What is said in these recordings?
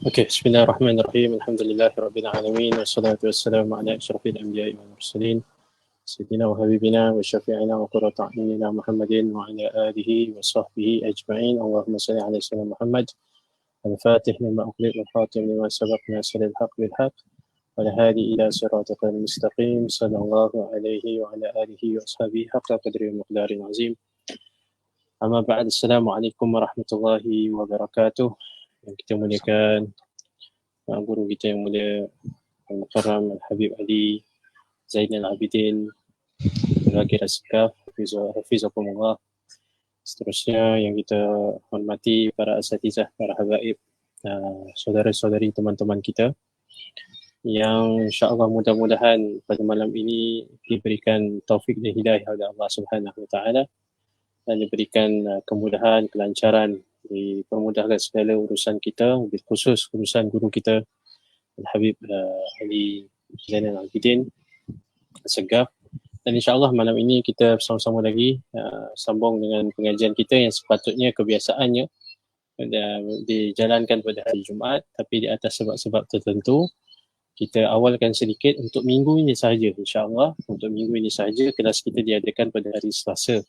Oke, bismillahirrahmanirrahim. Alhamdulillahirabbil alamin wassalatu wassalamu ala asyrafil anbiya'i wal mursalin sayyidina wa habibina wa syafi'ina wa qurratu a'yunina Muhammadin wa ala alihi wa sahbihi ajma'in. Allahumma shalli ala sayyidina Muhammad al-fatih lima ughliq wal khatim lima sabaq nasiril haqq bil haqq wal hadi ila siratal mustaqim sallallahu alaihi wa ala alihi wa ashabihi haqqa qadri wa miqdarin azim. Amma ba'd, assalamualaikum warahmatullahi wabarakatuh. Yang kita muliakan guru kita yang mulia Al-Mukarram Al-Habib Ali Zainal Abidin Al-Waqir As-Sakaf Hafizakumullah. Seterusnya yang kita hormati para asatizah, para habaib, saudara-saudari, teman-teman kita yang insya-Allah mudah-mudahan pada malam ini diberikan taufik dan hidayah oleh Allah Subhanahu wa taala dan diberikan kemudahan, kelancaran, dipermudahkan segala urusan kita, lebih khusus urusan guru kita Al-Habib Ali Zainal Abidin As-Sakaf. Dan insyaAllah malam ini kita bersama-sama lagi sambung dengan pengajian kita yang sepatutnya kebiasaannya dijalankan pada hari Jumaat, tapi di atas sebab-sebab tertentu kita awalkan sedikit untuk minggu ini sahaja. InsyaAllah untuk minggu ini sahaja kelas kita diadakan pada hari Selasa,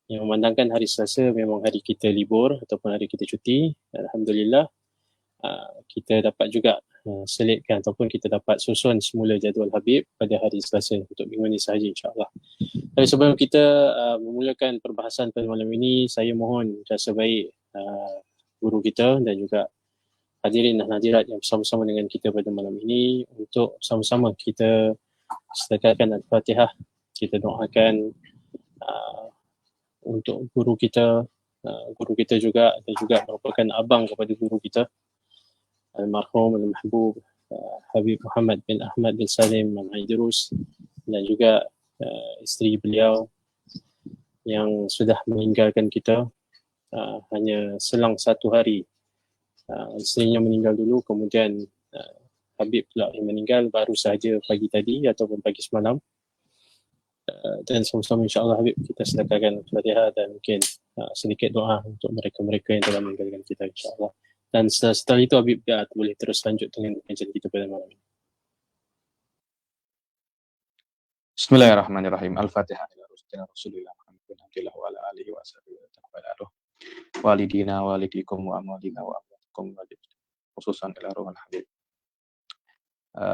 yang memandangkan hari Selasa memang hari kita libur ataupun hari kita cuti. Alhamdulillah kita dapat juga selitkan ataupun kita dapat susun semula jadual Habib pada hari Selasa untuk minggu ini sahaja insyaAllah. Tapi sebelum kita memulakan perbahasan pada malam ini, saya mohon rasa baik guru kita dan juga hadirin dan hadirat yang bersama-sama dengan kita pada malam ini untuk sama-sama kita sedekahkan Al-Fatihah. Kita doakan untuk guru kita juga dan juga merupakan abang kepada guru kita almarhum al-mahbub Habib Muhammad bin Ahmad bin Salim Al-Aidrus, dan juga isteri beliau yang sudah meninggalkan kita hanya selang 1 hari. Isterinya meninggal dulu, kemudian Habib pula yang meninggal baru sahaja pagi tadi ataupun pagi semalam. Dan sama-sama insyaAllah Habib kita sedekahkan Al-Fatihah dan mungkin sedikit doa untuk mereka-mereka yang telah meninggalkan kita insyaAllah. Dan setelah itu Habib boleh terus lanjut dengan pengajian kita pada malam ini. Bismillahirrahmanirrahim. Al-Fatihah ila Rasulillah Muhammad bin Abdillah wa ala alihi wa sahbihi wa walidina walidikum wa amwalina wa amwalikum khususan ila ruhul Habib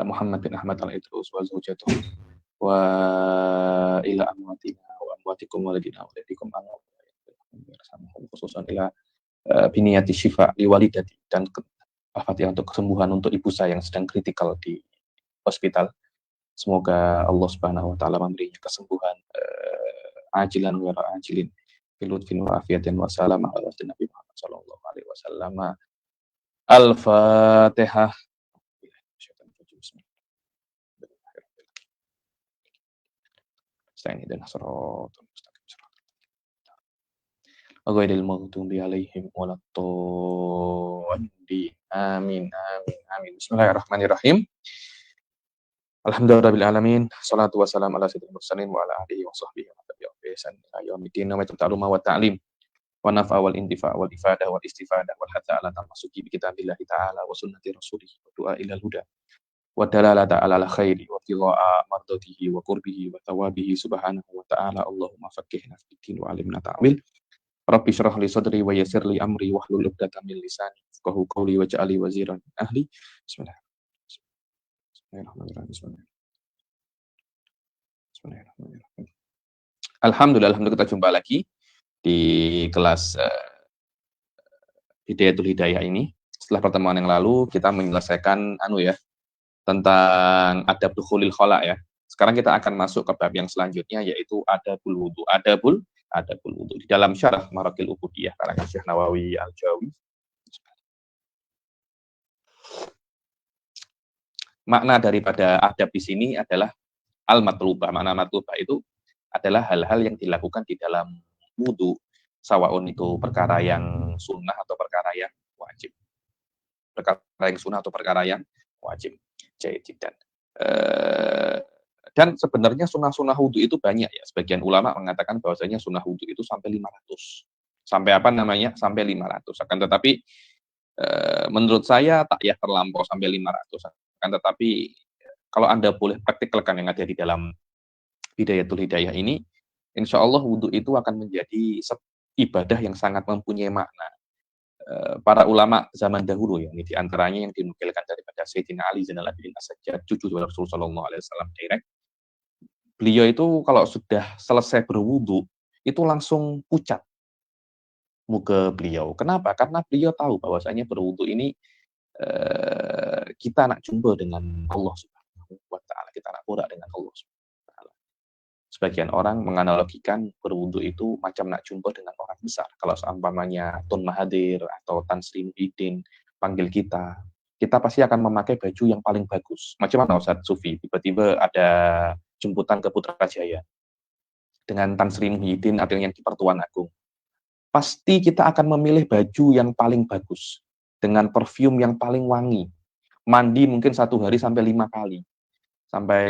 Muhammad bin Ahmad Al-Idrus wa zawjatuh wa ila amwatina wa amwatikum walidina walidikum khususan ila biniyati syifa li walidati, dan Al-Fatihah untuk kesembuhan untuk ibu saya yang sedang kritikal di hospital. Semoga Allah Subhanahu wa taala memberinya kesembuhan ajilan wa ajilin bilutfin wa afiyatin wa salamah ala Nabi Muhammad sallallahu alaihi wasallam. Al-Fatihah. Sa'ini dan siratal mustaqim. Ghairil maghdubi alaihim waladdallin. Amin amin amin. Bismillahirrahmanirrahim. Alhamdulillahirabbil alamin. Shalatu wassalamu ala sayyidil mursalin wa ala alihi wa sahbihi wa tabi'ahum bi ihsan ila yaumil wa ta'alluma wa ta'lim wa nafa wal intifa wal ifadah wal istifadah wal hatta ala tamasuki bi kitabillah ta'ala wa sunnati rasulih wa du'a ilal huda wa dalalata ala al khairi wa tila'a mardatihi wa qurbihi wa thawabihi subhanahu wa ta'ala. Allahumma faqihna fid din wa alimna ta'wil. Rabbi shrah li sadri wa yassir li amri wahlul 'uqdatam min lisani yafqahu qawli waj'alni waziran min ahli. Bismillahirrahmanirrahim. Alhamdulillah kita jumpa lagi di kelas Hidayatul Hidayah ini. Setelah pertemuan yang lalu kita menyelesaikan tentang adab dukhulil khala ya. Sekarang kita akan masuk ke bab yang selanjutnya, yaitu adabul wudu. Adabul wudu di dalam syarah Marakil Ubudiyah karangan Syekh Nawawi Al-Jawi. Makna daripada adab di sini adalah al-matlubah. Makna matlubah itu adalah hal-hal yang dilakukan di dalam wudu, sawaun itu perkara yang sunnah atau perkara yang wajib. Perkara yang sunnah atau perkara yang wajib. Dan sebenarnya sunnah-sunnah wudu itu banyak ya. Sebagian ulama mengatakan bahwasanya sunnah wudu itu sampai 500. Sampai 500. Akan tetapi Menurut saya tak ya terlampau sampai 500, akan tetapi kalau Anda boleh praktikalkan yang ada di dalam Bidayatul Hidayah ini, insya Allah wudhu itu akan menjadi ibadah yang sangat mempunyai makna. Para ulama zaman dahulu ya, ini diantaranya yang dinukilkan daripada Sayyidina Ali Zainal Abidin As-Sajjad, cucu Rasulullah SAW direct. Beliau itu kalau sudah selesai berwudhu, itu langsung pucat muka beliau. Kenapa? Karena beliau tahu bahwasanya berwudhu ini kita nak jumpa dengan Allah Subhanahu wa taala, kita nak borak dengan Allah Subhanahu wa taala. Sebagian orang menganalogikan berwudhu itu macam nak jumpa dengan orang besar. Kalau seumpamanya Tun Mahathir atau Tan Sri Muhyiddin panggil kita pasti akan memakai baju yang paling bagus. Macam mana Ustaz Sufi? Tiba-tiba ada jemputan ke Putrajaya dengan Tan Sri Muhyiddin atau yang di Pertuan Agung. Pasti kita akan memilih baju yang paling bagus, dengan perfume yang paling wangi. Mandi mungkin 1 hari sampai 5 kali. Sampai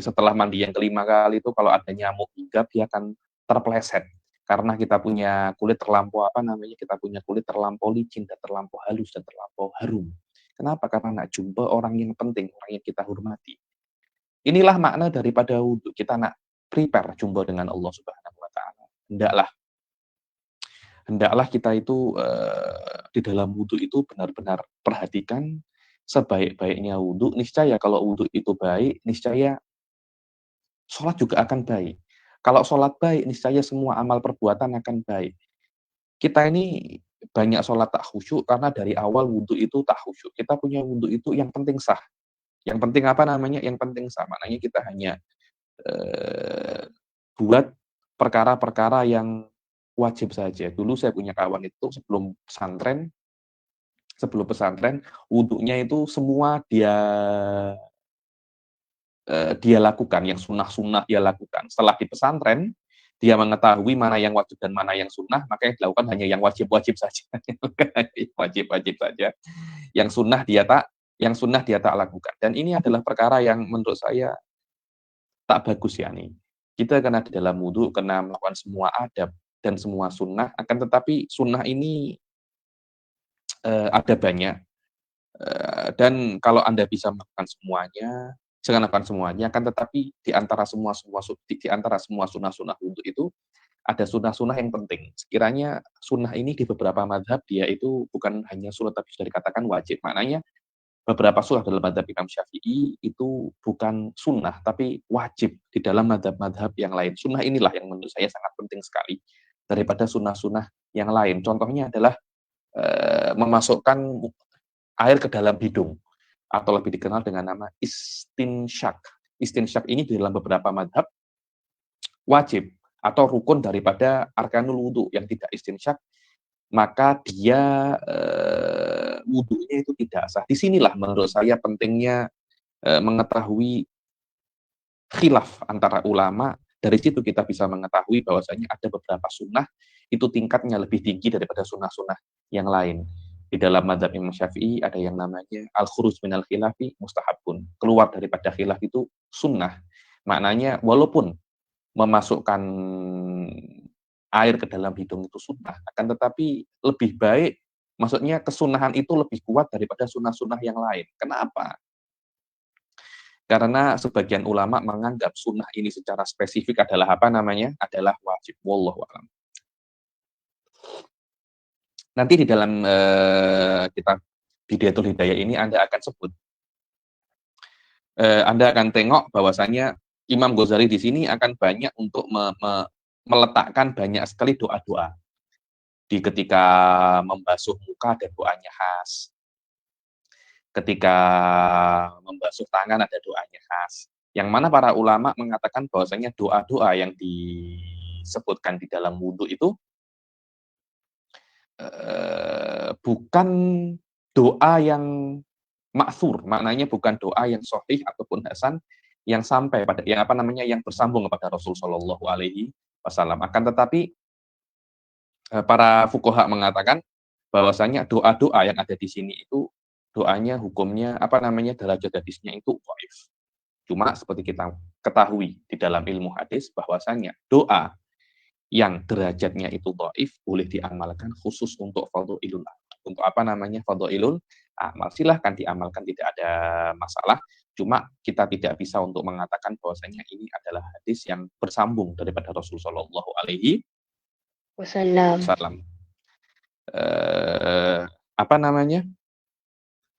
setelah mandi yang kelima kali itu kalau ada nyamuk hinggap, dia akan terpleset. Karena kita punya kulit terlampau kita punya kulit terlampau licin dan terlampau halus dan terlampau harum. Kenapa? Karena nak jumpa orang yang penting, orang yang kita hormati. Inilah makna daripada wudhu. Kita nak prepare jumpa dengan Allah Subhanahu wa taala. Hendaklah kita itu di dalam wudhu itu benar-benar perhatikan sebaik-baiknya wudhu. Niscaya kalau wudhu itu baik, niscaya sholat juga akan baik. Kalau sholat baik, niscaya semua amal perbuatan akan baik. Kita ini banyak sholat tak khusyuk karena dari awal wudhu itu tak khusyuk. Kita punya wudhu itu yang penting sah. Yang penting Yang penting sah. Maknanya kita hanya buat perkara-perkara yang wajib saja. Dulu saya punya kawan itu sebelum pesantren, wudhunya itu semua dia lakukan, yang sunnah-sunnah dia lakukan. Setelah di pesantren, dia mengetahui mana yang wajib dan mana yang sunnah, makanya dilakukan hanya yang wajib-wajib saja. Wajib-wajib saja. Yang sunnah dia tak lakukan. Dan ini adalah perkara yang menurut saya tak bagus ya nih. Kita kena di dalam wudhu, kena melakukan semua adab dan semua sunnah, akan tetapi sunnah ini ada banyak. Dan kalau Anda bisa melakukan semuanya, jangan lakukan semuanya, akan tetapi di antara semua sunnah-sunnah wudhu itu, ada sunnah-sunnah yang penting. Sekiranya sunnah ini di beberapa madhab, dia itu bukan hanya sunnah, tapi sudah dikatakan wajib. Maknanya, beberapa sunnah dalam madhab Imam Syafi'i itu bukan sunnah, tapi wajib di dalam madhab-madhab yang lain. Sunnah inilah yang menurut saya sangat penting sekali daripada sunnah-sunnah yang lain. Contohnya adalah memasukkan air ke dalam hidung, atau lebih dikenal dengan nama istinsyak. Istinsyak ini di dalam beberapa madhab wajib atau rukun daripada arkanul wudhu. Yang tidak istinsyak, maka dia wudhunya itu tidak sah. Disinilah menurut saya pentingnya mengetahui khilaf antara ulama. Dari situ kita bisa mengetahui bahwasanya ada beberapa sunnah itu tingkatnya lebih tinggi daripada sunnah-sunnah yang lain. Di dalam mazhab Imam Syafi'i ada yang namanya al-khuruj minal khilafi mustahabun. Keluar daripada khilaf itu sunnah. Maknanya walaupun memasukkan air ke dalam hidung itu sunnah, akan tetapi lebih baik, maksudnya kesunahan itu lebih kuat daripada sunnah-sunnah yang lain. Kenapa? Karena sebagian ulama menganggap sunnah ini secara spesifik adalah adalah wajib. Wallahu a'lam. Nanti di dalam kitab Bidayatul Hidayah ini Anda akan tengok bahwasanya Imam Ghazali di sini akan banyak untuk meletakkan banyak sekali doa-doa. Ketika membasuh muka ada doanya khas. Ketika membasuh tangan ada doanya khas. Yang mana para ulama mengatakan bahwasanya doa-doa yang disebutkan di dalam wudhu itu bukan doa yang ma'thur, maknanya bukan doa yang sahih ataupun hasan yang sampai pada yang bersambung kepada Rasul Shallallahu Alaihi Wasallam. Akan tetapi para fuqaha mengatakan bahwasanya doa-doa yang ada di sini itu doanya hukumnya derajat hadisnya itu dhaif. Cuma seperti kita ketahui di dalam ilmu hadis bahwasanya doa yang derajatnya itu dhaif boleh diamalkan khusus untuk fardhu ilul amal. untuk apa namanya fadhailul amal. Silahkan diamalkan, tidak ada masalah. Cuma kita tidak bisa untuk mengatakan bahwasanya ini adalah hadis yang bersambung daripada Rasul Shallallahu Alaihi Wasallam. Wasallam. Apa namanya?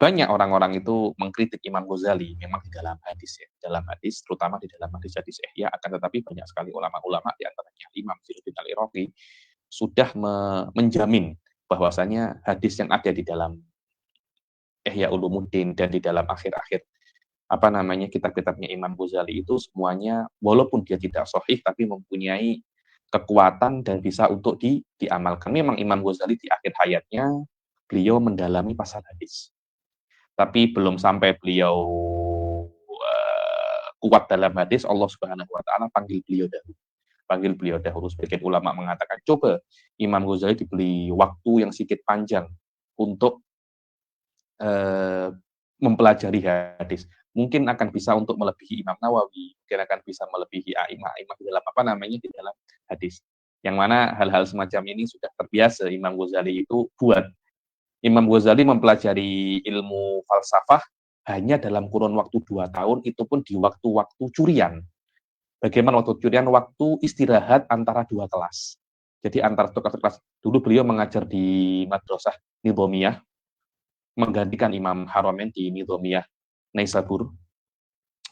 Banyak orang-orang itu mengkritik Imam Ghazali memang di dalam hadis ya, dalam hadis terutama di dalam hadis-hadis Ihya, akan tetapi banyak sekali ulama-ulama di antaranya Imam Syafi'i al-Iraqi sudah menjamin bahwasanya hadis yang ada di dalam Ihya Ulumuddin dan di dalam akhir-akhir apa namanya kitab-kitabnya Imam Ghazali itu semuanya walaupun dia tidak sahih tapi mempunyai kekuatan dan bisa untuk diamalkan. Memang Imam Ghazali di akhir hayatnya beliau mendalami pasal hadis. Tapi belum sampai beliau kuat dalam hadis, Allah Subhanahu wa taala panggil beliau dahulu. Sebagian ulama mengatakan, coba Imam Ghazali diberi waktu yang sedikit panjang untuk mempelajari hadis. Mungkin akan bisa untuk melebihi Imam Nawawi, mungkin akan bisa melebihi a'imah di dalam apa namanya di dalam hadis. Yang mana hal-hal semacam ini sudah terbiasa Imam Ghazali itu buat. Imam Ghazali mempelajari ilmu falsafah hanya dalam kurun waktu 2 tahun, itu pun di waktu-waktu curian. Bagaimana waktu curian? Waktu istirahat antara 2 kelas. Jadi antara 2 kelas. Dulu beliau mengajar di Madrasah Nizamiyah, menggantikan Imam Haramain di Nizamiyah Naisabur.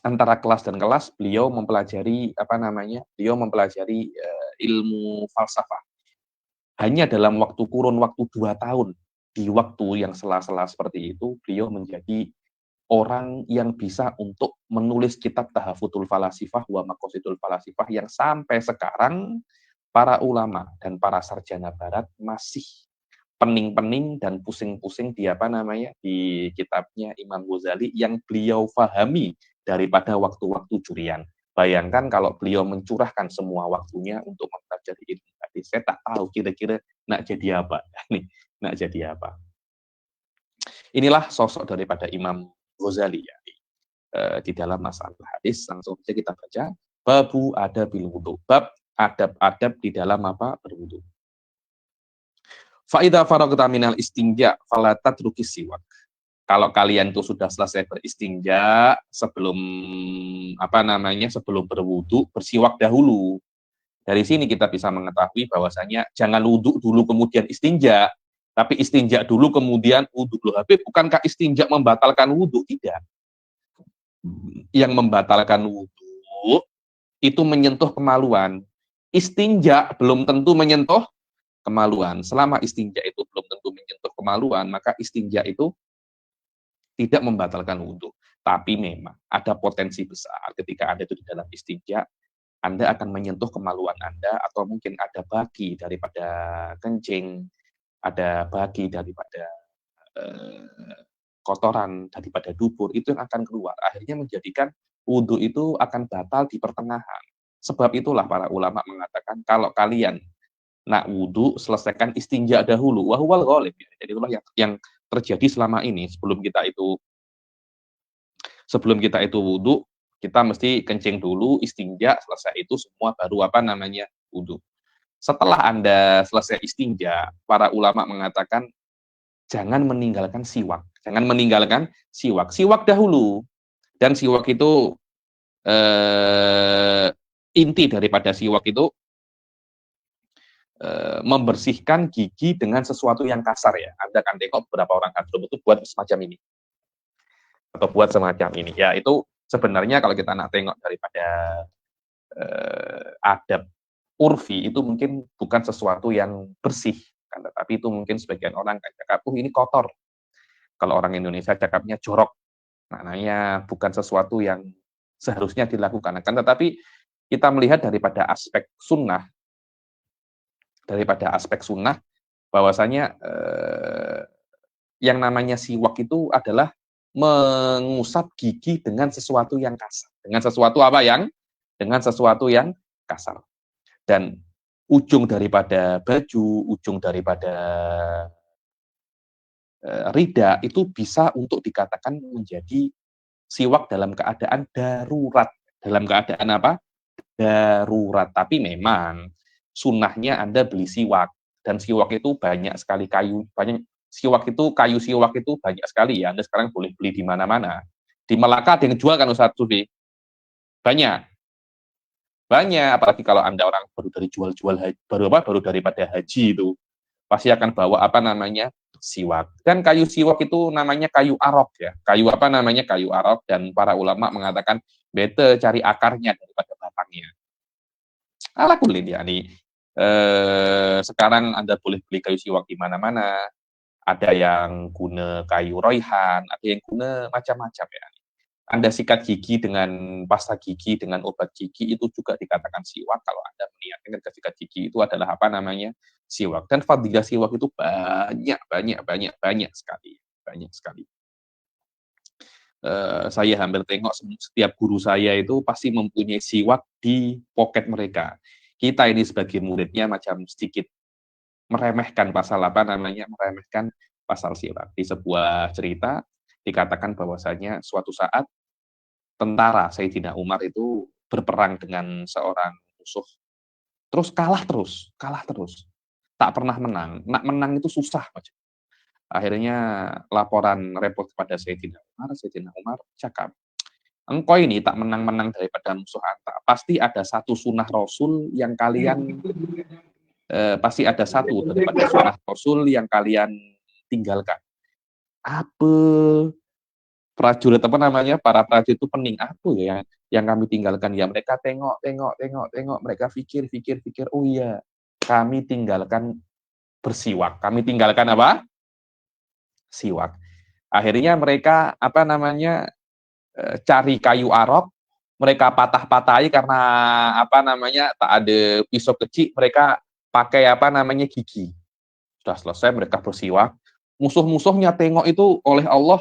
Antara kelas dan kelas beliau mempelajari ilmu falsafah. Hanya dalam kurun waktu 2 tahun. Di waktu yang sela-sela seperti itu, beliau menjadi orang yang bisa untuk menulis kitab Tahafutul Falasifah wa Maqasidul Falasifah yang sampai sekarang para ulama dan para sarjana barat masih pening-pening dan pusing-pusing di kitabnya Imam Ghazali yang beliau fahami daripada waktu-waktu curian. Bayangkan kalau beliau mencurahkan semua waktunya untuk mempelajari ilmu hadis, saya tak tahu kira-kira nak jadi apa. Nak jadi apa? Inilah sosok daripada Imam Ghazali ya. Di dalam masalah hadis, langsung saja kita baca babu adabil wudu, bab adab-adab di dalam berwudu. Fa idza faragta minal istinja fala tatrukis siwak. Kalau kalian tuh sudah selesai beristinja, sebelum berwudu, bersiwak dahulu. Dari sini kita bisa mengetahui bahwasanya jangan wudu dulu kemudian istinja, tapi istinja dulu kemudian wudu. Loh, Habib, bukankah istinja membatalkan wudu? Tidak. Yang membatalkan wudu itu menyentuh kemaluan. Istinja belum tentu menyentuh kemaluan. Selama istinja itu belum tentu menyentuh kemaluan, maka istinja itu tidak membatalkan wudu. Tapi memang ada potensi besar ketika Anda itu di dalam istinja, Anda akan menyentuh kemaluan Anda, atau mungkin ada bagi daripada kencing, ada bagi daripada kotoran daripada dubur, itu yang akan keluar. Akhirnya menjadikan wudu itu akan batal di pertengahan. Sebab itulah para ulama mengatakan, kalau kalian nak wudu, selesaikan istinja dahulu. Wahuwal ghalib. Jadi itulah yang terjadi selama ini. Sebelum kita itu wudu, kita mesti kencing dulu, istinja, selesai itu semua baru wudu. Setelah Anda selesai istinja, para ulama mengatakan jangan meninggalkan siwak. Siwak dahulu. Dan siwak itu inti daripada siwak itu membersihkan gigi dengan sesuatu yang kasar ya. Anda kan tengok beberapa orang hadrom itu buat semacam ini. Atau buat semacam ini. Ya, itu sebenarnya kalau kita nak tengok daripada adab urfi itu mungkin bukan sesuatu yang bersih, kan, tetapi itu mungkin sebagian orang kan cakap, ini kotor. Kalau orang Indonesia cakapnya jorok, maknanya bukan sesuatu yang seharusnya dilakukan. Kan, tetapi kita melihat daripada aspek sunnah, bahwasanya yang namanya siwak itu adalah mengusap gigi dengan sesuatu yang kasar, dengan sesuatu yang kasar. Dan ujung daripada baju, ujung daripada rida itu bisa untuk dikatakan menjadi siwak dalam keadaan darurat. Dalam keadaan apa? Darurat. Tapi memang sunnahnya Anda beli siwak, dan siwak itu banyak sekali kayu, Siwak itu, kayu siwak itu banyak sekali ya. Anda sekarang boleh beli di mana-mana. Di Melaka ada yang jual kan Ustaz Sufi? Banyak. Banyak, apalagi kalau Anda orang baru dari jual-jual baru daripada haji itu, pasti akan bawa apa namanya? Siwak. Dan kayu siwak itu namanya kayu arok ya. Kayu apa namanya? Kayu arok, dan para ulama mengatakan bete cari akarnya daripada batangnya. Ala kulin ya nih. Sekarang Anda boleh beli kayu siwak di mana-mana. Ada yang guna kayu royhan, ada yang guna macam-macam ya. Anda sikat gigi dengan pasta gigi, dengan obat gigi, itu juga dikatakan siwak. Kalau Anda meniatkan sikat gigi itu adalah apa namanya? Siwak. Dan fadilah siwak itu banyak sekali. Banyak sekali. Saya hampir tengok setiap guru saya itu pasti mempunyai siwak di pocket mereka. Kita ini sebagai muridnya macam sedikit meremehkan pasal apa namanya? Meremehkan pasal siwak. Di sebuah cerita dikatakan bahwasanya suatu saat tentara Sayyidina Umar itu berperang dengan seorang musuh. Terus kalah terus. Tak pernah menang. Nak menang itu susah. Akhirnya laporan repot kepada Sayyidina Umar cakap, engkau ini tak menang-menang daripada musuh anta. Pasti ada satu sunnah Rasul yang kalian tinggalkan. Apa? Prajurit apa namanya, para prajurit itu pening, apa ya yang kami tinggalkan ya? Mereka tengok, mereka pikir, oh iya, kami tinggalkan bersiwak. Kami tinggalkan apa? Siwak. Akhirnya mereka apa namanya, cari kayu arok, mereka patah-patahi karena apa namanya, tak ada pisau kecil, mereka pakai apa namanya, gigi. Sudah selesai mereka bersiwak. Musuh-musuhnya tengok itu oleh Allah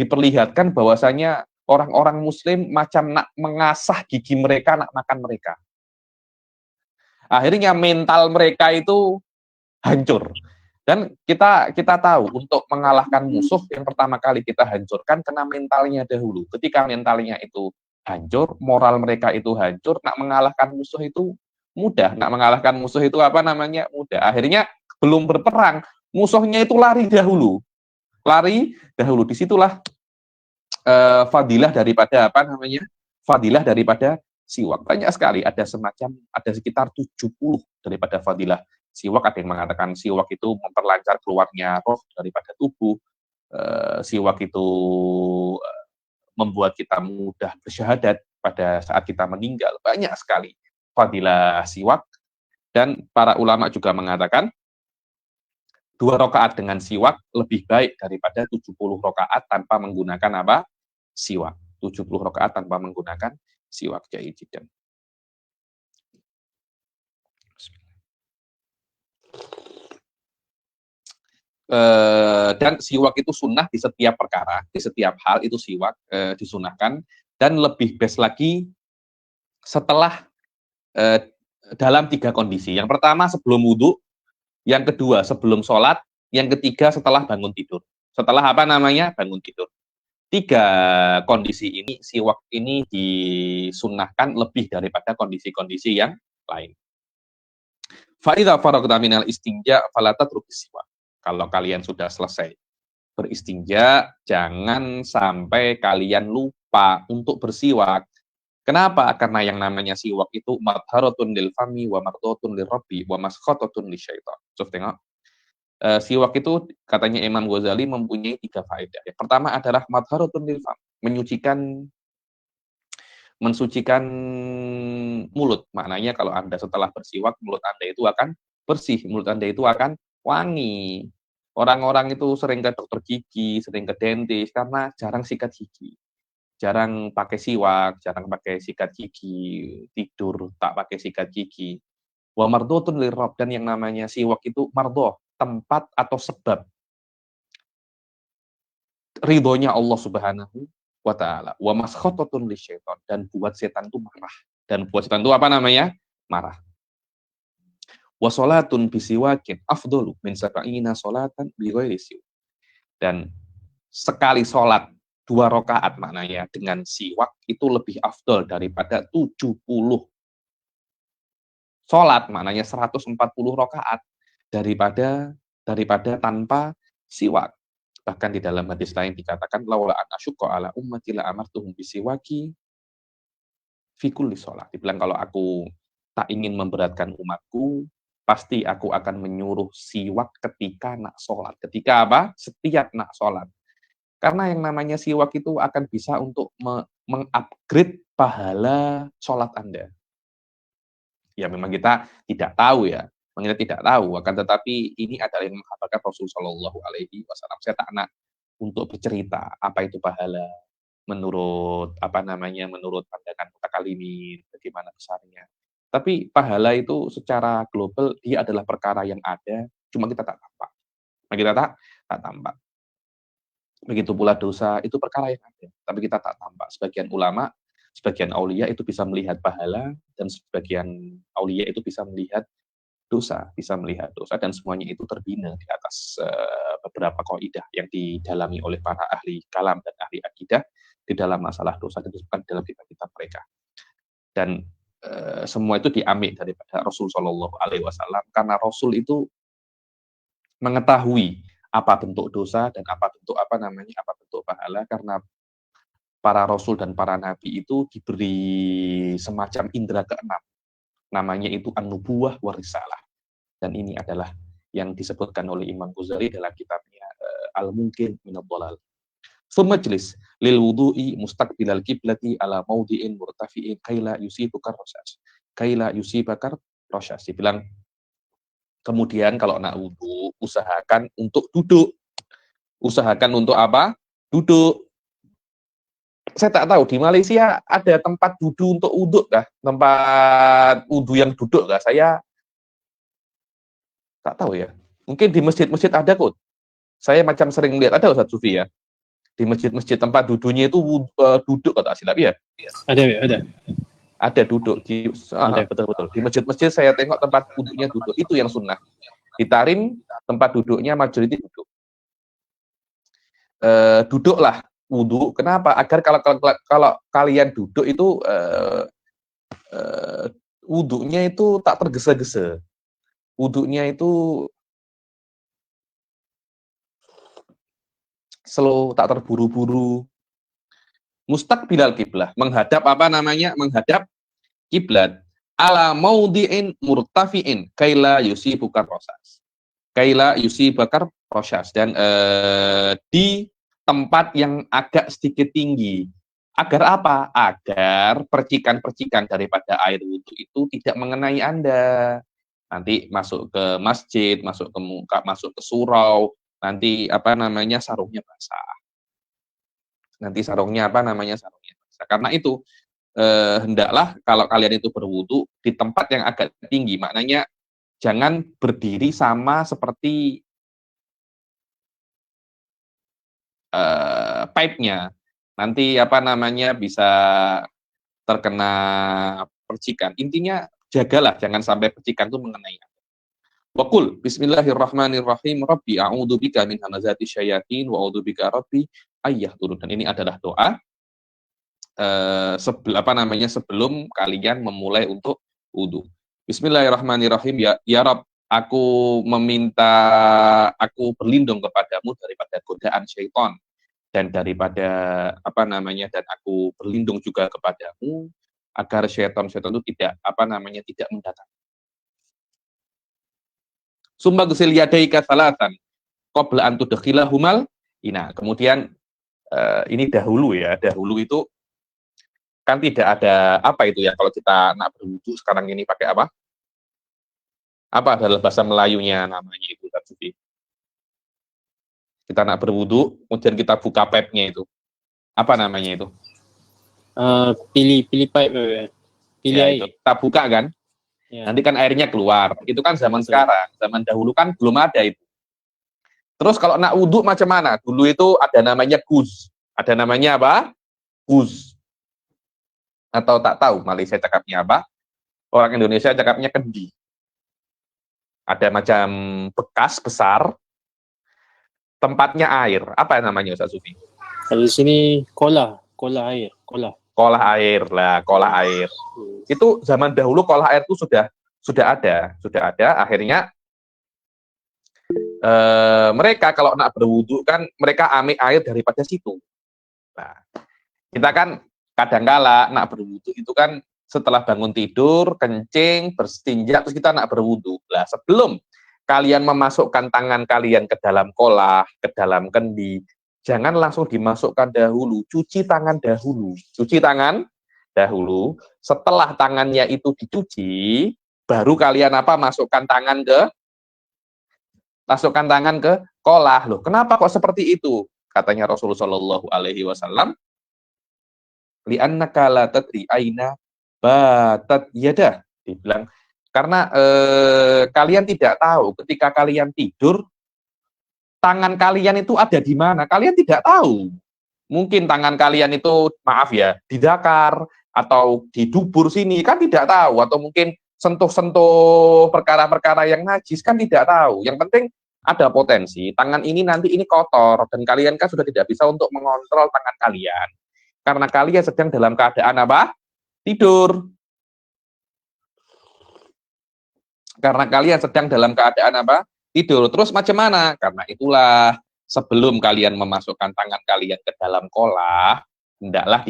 diperlihatkan bahwasanya orang-orang muslim macam nak mengasah gigi mereka, nak makan mereka. Akhirnya mental mereka itu hancur. Dan kita tahu untuk mengalahkan musuh yang pertama kali kita hancurkan kena mentalnya dahulu. Ketika mentalnya itu hancur, moral mereka itu hancur, nak mengalahkan musuh itu mudah. Nak mengalahkan musuh itu apa namanya? Mudah. Akhirnya belum berperang, musuhnya itu lari dahulu. Disitulah fadilah daripada apa namanya? Fadilah daripada siwak. Banyak sekali, ada sekitar 70 daripada fadilah siwak. Ada yang mengatakan siwak itu memperlancar keluarnya roh daripada tubuh. Siwak itu membuat kita mudah bersyahadat pada saat kita meninggal. Banyak sekali fadilah siwak. Dan para ulama juga mengatakan 2 rakaat dengan siwak lebih baik daripada 70 rakaat tanpa menggunakan apa? Siwak. 70 rakaat tanpa menggunakan siwak. Jaidan. Dan siwak itu sunnah di setiap perkara, di setiap hal itu siwak disunahkan. Dan lebih best lagi setelah dalam 3 kondisi. Yang pertama sebelum wudhu, yang kedua sebelum sholat, yang ketiga setelah bangun tidur. Setelah apa namanya? Bangun tidur. 3 kondisi ini, siwak ini disunahkan lebih daripada kondisi-kondisi yang lain. Fa'idha faragta minal istinja fala tatruki siwak. Kalau kalian sudah selesai beristinja, jangan sampai kalian lupa untuk bersiwak. Kenapa? Karena yang namanya siwak itu madharatun lil fami wa mardhatun lir rabbi wa maskhatatun lisyaitan. Coba tengok. Siwak itu katanya Imam Ghazali mempunyai 3 faedah. Yang pertama adalah madharatun lil fam, mensucikan mulut. Maknanya kalau Anda setelah bersiwak, mulut Anda itu akan bersih, mulut Anda itu akan wangi. Orang-orang itu sering ke dokter gigi, sering ke dentist karena jarang sikat gigi. Jarang pakai siwak, jarang pakai sikat gigi, tidur tak pakai sikat gigi. Wa mardhatun lirab, dan yang namanya siwak itu mardhah, tempat atau sebab ridhonya Allah Subhanahu wa taala. Wa maskhatatun lisyaitan, dan buat setan itu marah. Dan buat setan itu apa namanya? Marah. Wa salatun bisiwakin afdalu min sab'ina salatan bi ghairi siwak. Dan sekali salat 2 rakaat maknanya dengan siwak itu lebih afdol daripada 70 salat, maknanya 140 rakaat daripada tanpa siwak. Bahkan di dalam hadis lain dikatakan laula an asyqa ala ummati la amartuhum bisiwaki fi kulli shalah. Dibilang kalau aku tak ingin memberatkan umatku, pasti aku akan menyuruh siwak ketika nak sholat. Ketika apa? Setiap nak sholat. Karena yang namanya siwak itu akan bisa untuk mengupgrade pahala sholat Anda. Ya memang kita tidak tahu ya, memang kita tidak tahu. Akan tetapi ini adalah yang menghabarkan Rasulullah Shallallahu Alaihi Wasallam. Saya tak nak untuk bercerita apa itu pahala menurut menurut pandangan mutakalimin bagaimana besarnya. Tapi pahala itu secara global dia adalah perkara yang ada, cuma kita tak tampak. Kita tak tampak. Begitu pula dosa itu perkara yang ada, tapi kita tak tampak. Sebagian ulama, sebagian aulia itu bisa melihat pahala, dan sebagian aulia itu bisa melihat dosa, dan semuanya itu terbina di atas beberapa kaidah yang didalami oleh para ahli kalam dan ahli akidah di dalam masalah dosa dan disebutkan dalam kitab-kitab mereka. Dan semua itu diambil daripada Rasul Shallallahu Alaihi Wasallam, karena Rasul itu mengetahui apa bentuk dosa dan apa bentuk pahala, karena para Rasul dan para Nabi itu diberi semacam indera keenam. Namanya itu an-nubuwah wa risalah. Dan ini adalah yang disebutkan oleh Imam Ghazali dalam kitabnya Al-Mungkin minad Dhalal. Sumajlis lil wudu'i mustaqbilal qiblati ala maudi'in murtafi'in kaila yusibukar rasyas. Dibilang kemudian kalau nak wudu usahakan untuk duduk. Usahakan untuk apa? Duduk. Saya tak tahu di Malaysia ada tempat wudu untuk wudu kah? Tempat wudu yang duduk kah? Saya tak tahu ya. Mungkin di masjid-masjid ada kok. Saya macam sering lihat ada Ustaz Sufi ya. Di masjid-masjid tempat duduknya itu duduk kata silap ya. Ada. Ada duduk betul. Di masjid-masjid saya tengok tempat duduknya duduk. Itu yang sunnah. Di Tarim tempat duduknya majoriti duduk. Duduklah wudu. Kenapa? Agar kalau kalian duduk itu wudunya itu tak tergesa-gesa. Wudunya itu slow, tak terburu-buru. Mustaqbilal kiblah, menghadap menghadap kiblat. Ala maudi'in murtafi'in kaila yusibukar rosyas. Dan di tempat yang agak sedikit tinggi. Agar apa? Agar percikan-percikan daripada air wudu itu tidak mengenai Anda. Nanti masuk ke masjid, masuk ke muka, masuk ke surau, nanti sarungnya basah. Karena itu hendaklah kalau kalian itu berwudu di tempat yang agak tinggi, maknanya jangan berdiri sama seperti pipe-nya. Nanti bisa terkena percikan. Intinya jagalah jangan sampai percikan itu mengenai. Wa qul bismillahirrahmanirrahim rabbi a'udzubika min hamazati syayatin wa a'udzubika rabbi ayyahdurun. Dan ini adalah doa sebelum kalian memulai untuk wudu. Bismillahirrahmanirrahim. Ya Rabb, aku berlindung kepadamu daripada godaan syaitan dan daripada dan aku berlindung juga kepadamu agar syaitan itu tidak mendatang. Summa ghsil yadaika salatan qabla an tudkhilahumal ina. Kemudian ini dahulu itu kan tidak ada kalau kita nak berwudu sekarang ini pakai apa? Apa adalah bahasa Melayunya namanya itu tadi. Kita nak berwudu, kemudian kita buka pipe-nya itu. Apa namanya itu? Pilih pipe, pilih air. Itu. Kita buka kan? Ya. Nanti kan airnya keluar. Itu kan zaman sekarang. Zaman dahulu kan belum ada itu. Terus kalau nak wudu macam mana? Dulu itu ada namanya guz. Ada namanya apa? Guz. Atau tak tahu Malaysia cakapnya apa? Orang Indonesia cakapnya kendi. Ada macam bekas besar. Tempatnya air. Apa namanya Ustaz Sufi? Kalau di sini kolah air. Kolah air. Itu zaman dahulu kolah air itu sudah ada. Akhirnya mereka kalau nak berwudu kan mereka ambil air daripada situ. Nah, kita kan kadangkala nak berwudu itu kan setelah bangun tidur, kencing, berstinja, terus kita nak berwudu. Lah, sebelum kalian memasukkan tangan kalian ke dalam kolah, ke dalam kendi, jangan langsung dimasukkan dahulu, cuci tangan dahulu. Cuci tangan dahulu, setelah tangannya itu dicuci, baru kalian masukkan tangan ke kolah. Loh, kenapa kok seperti itu? Katanya Rasulullah Shallallahu alaihi wasallam, li'annaka la tadri aina batat yadah. Dibilang karena kalian tidak tahu ketika kalian tidur tangan kalian itu ada di mana. Kalian tidak tahu. Mungkin tangan kalian itu, maaf ya, di dakar atau di dubur sini, kan tidak tahu. Atau mungkin sentuh-sentuh perkara-perkara yang najis, kan tidak tahu. Yang penting ada potensi, tangan ini nanti ini kotor, dan kalian kan sudah tidak bisa untuk mengontrol tangan kalian. Karena kalian sedang dalam keadaan tidur. Karena kalian sedang dalam keadaan tidur. Terus macam mana? Karena itulah, sebelum kalian memasukkan tangan kalian ke dalam kolah, hendaklah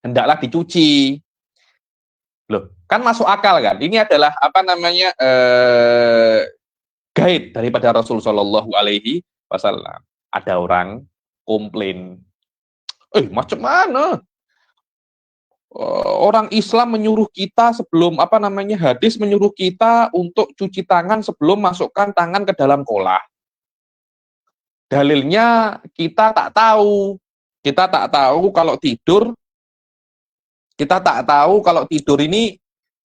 hendaklah dicuci. Loh, kan masuk akal kan? Ini adalah guide daripada Rasul Shallallahu alaihi wasallam. Ada orang komplain, macam mana? Orang Islam menyuruh kita sebelum hadis menyuruh kita untuk cuci tangan sebelum masukkan tangan ke dalam kolah. Dalilnya kita tak tahu kalau tidur. Kita tak tahu kalau tidur ini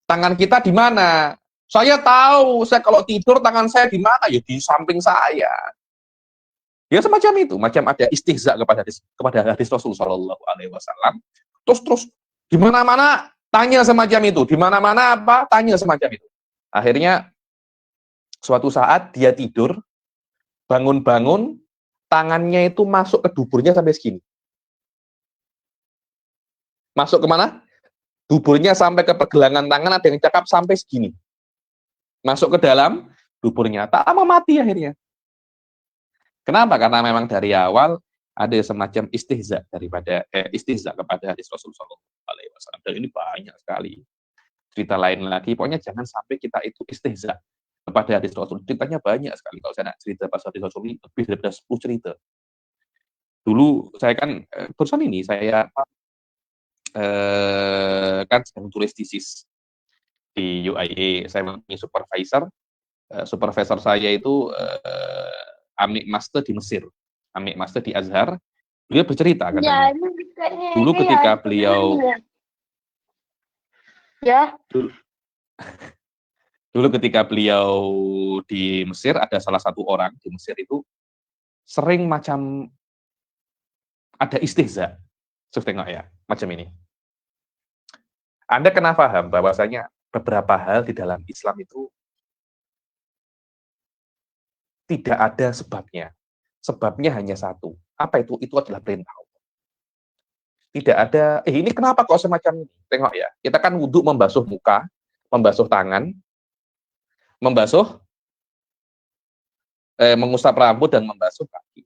tangan kita di mana. Saya tahu, saya kalau tidur tangan saya di mana? Ya di samping saya. Ya semacam itu, macam ada istihza kepada hadis Rasul Shallallahu alaihi wasallam. Terus di mana-mana tanya semacam itu, di mana-mana tanya semacam itu. Akhirnya suatu saat dia tidur, bangun-bangun, tangannya itu masuk ke duburnya sampai segini. Masuk kemana? Duburnya sampai ke pergelangan tangan, ada yang cakap sampai segini. Masuk ke dalam duburnya. Tak lama mati akhirnya. Kenapa? Karena memang dari awal ada semacam istihza kepada hadis Rasulullah SAW. Dan ini banyak sekali. Cerita lain lagi, pokoknya jangan sampai kita itu istihza kepada hadis Rasul. Ceritanya banyak sekali. Kalau saya nak cerita pasal hadis Rasul ini lebih daripada 10 cerita. Dulu saya kan, barusan ini saya kan sedang tulis thesis di UIA. Saya mempunyai supervisor saya itu amik master di Mesir, amik master di Azhar. Beliau bercerita katanya, dulu ketika beliau dulu ketika beliau di Mesir, ada salah satu orang di Mesir itu sering macam ada istihza. Terus tengok ya, macam ini. Anda kena paham bahwasanya beberapa hal di dalam Islam itu tidak ada sebabnya. Sebabnya hanya satu. Apa itu? Itu adalah perintah Allah. Tidak ada, ini kenapa kok semacam ini? Tengok ya, kita kan wudhu membasuh muka, membasuh tangan, mengusap rambut dan membasuh kaki.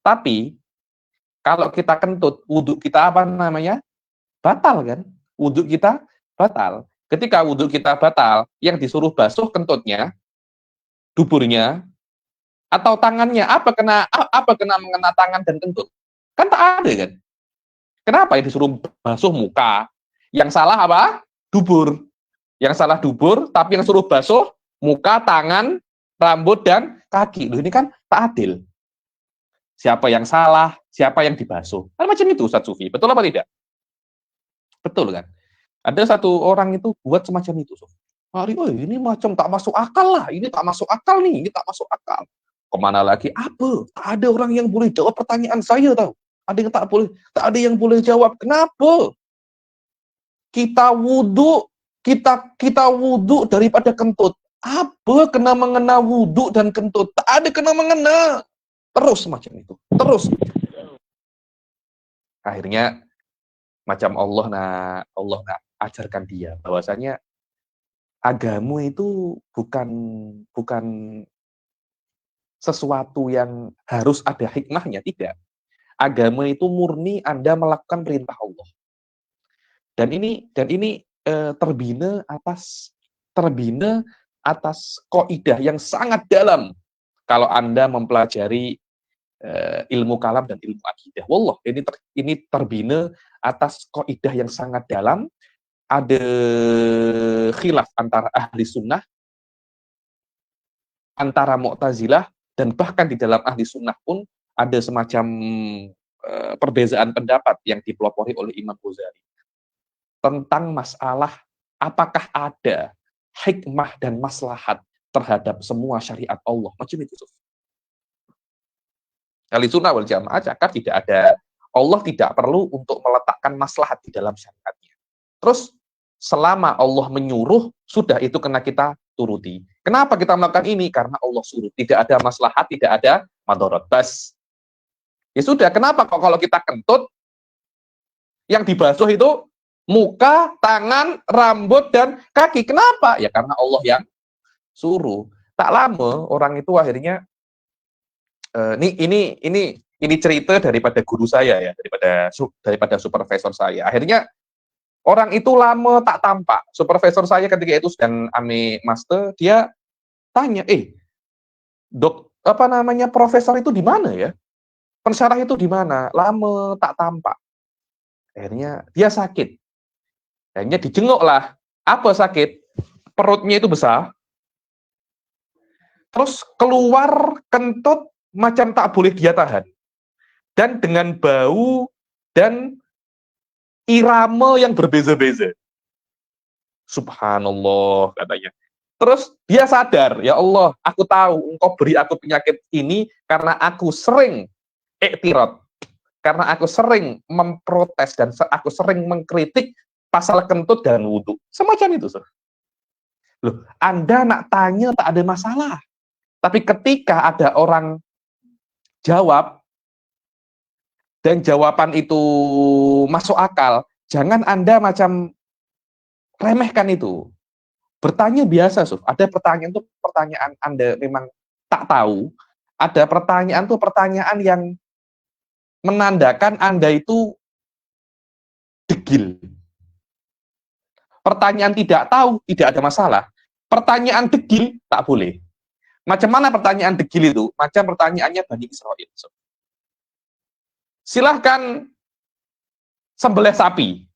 Tapi, kalau kita kentut, wudhu kita batal kan? Wudhu kita batal. Ketika wudhu kita batal, yang disuruh basuh kentutnya, duburnya, atau tangannya, apa kena mengena tangan dan kentut? Kan tak ada kan? Kenapa yang disuruh basuh muka? Yang salah dubur. Yang salah dubur, tapi yang suruh basuh muka, tangan, rambut, dan kaki. Loh, ini kan tak adil. Siapa yang salah, siapa yang dibasuh? Kan macam itu Ustaz Sufi. Betul apa tidak? Betul kan? Ada satu orang itu buat semacam itu. Ini macam tak masuk akal lah. Ini tak masuk akal nih. Ini tak masuk akal. Kemana lagi? Apa? Tak ada orang yang boleh jawab pertanyaan saya tahu. Ada yang tak ada yang boleh jawab. Kenapa? Kita wudhu daripada kentut. Apa kena mengena wudhu dan kentut? Tak ada kena mengena. Terus macam itu. Terus. Akhirnya macam Allah nak ajarkan dia bahwasanya agama itu bukan sesuatu yang harus ada hikmahnya, tidak. Agama itu murni Anda melakukan perintah Allah. Dan ini terbina atas kaidah yang sangat dalam kalau Anda mempelajari ilmu kalam dan ilmu akidah. Wallah, ini terbina atas kaidah yang sangat dalam. Ada khilaf antara ahli sunnah, antara Mu'tazilah, dan bahkan di dalam ahli sunnah pun ada semacam perbezaan pendapat yang dipelopori oleh Imam Ghazali tentang masalah apakah ada hikmah dan maslahat terhadap semua syariat Allah. Macam itu. Ahli sunnah wal jamaah cakap tidak ada, Allah tidak perlu untuk meletakkan maslahat di dalam syariatnya. Terus selama Allah menyuruh, sudah itu kena kita turuti. Kenapa kita melakukan ini? Karena Allah suruh. Tidak ada maslahat, tidak ada madarat. Bas. Ya sudah, kenapa kok kalau kita kentut, yang dibasuh itu muka, tangan, rambut, dan kaki. Kenapa? Ya karena Allah yang suruh. Tak lama orang itu akhirnya ini cerita daripada guru saya ya, daripada supervisor saya. Akhirnya orang itu lama tak tampak. Supervisor saya ketika itu sedang ame master, dia tanya, profesor itu di mana ya? Pensyarah itu di mana? Lama tak tampak. Akhirnya dia sakit. Akhirnya dijenguk lah. Apa sakit? Perutnya itu besar. Terus keluar kentut macam tak boleh dia tahan. Dan dengan bau dan irama yang berbeza-beza. Subhanallah, katanya. Terus dia sadar, ya Allah, aku tahu engkau beri aku penyakit ini karena aku sering iktirad. Karena aku sering memprotes dan aku sering mengkritik pasal kentut dan wudhu. Semacam itu, Sir. Loh, Anda nak tanya tak ada masalah. Tapi ketika ada orang jawab, dan jawaban itu masuk akal, jangan Anda macam remehkan itu. Bertanya biasa, Suf. Ada pertanyaan itu pertanyaan Anda memang tak tahu. Ada pertanyaan itu pertanyaan yang menandakan Anda itu degil. Pertanyaan tidak tahu, tidak ada masalah. Pertanyaan degil, tak boleh. Macam mana pertanyaan degil itu? Macam pertanyaannya Bani Israil. Silahkan sembelih sapi.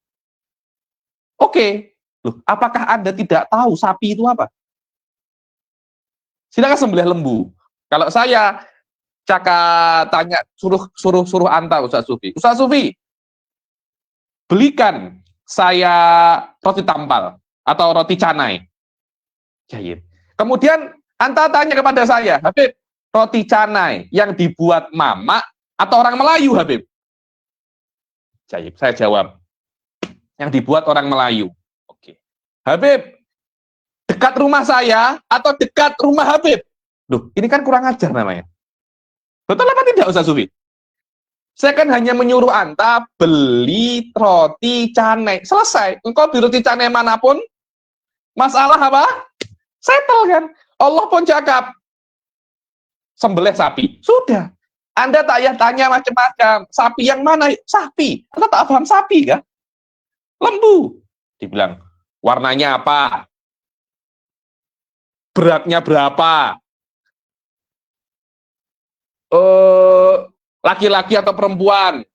Oke. Loh, apakah Anda tidak tahu sapi itu apa? Silahkan sembelih lembu. Kalau saya tanya suruh anta Ustaz Sufi. Ustaz Sufi, belikan saya roti tampal atau roti canai. Jahit. Kemudian anta tanya kepada saya, Habib, roti canai yang dibuat mama atau orang Melayu, Habib? Jahit. Saya jawab, yang dibuat orang Melayu. Oke. Habib, dekat rumah saya atau dekat rumah Habib? Loh, ini kan kurang ajar namanya. Betul apa tidak, Ustaz Sufi? Saya kan hanya menyuruh anta beli roti canai. Selesai. Engkau beli roti canai manapun, masalah apa? Settle kan. Allah pun cakap, sembelih sapi. Sudah. Anda tak payah tanya macam-macam. Sapi yang mana? Sapi. Anda tak paham sapi kan? Lembu. Dibilang, warnanya apa? Beratnya berapa? Laki-laki atau perempuan?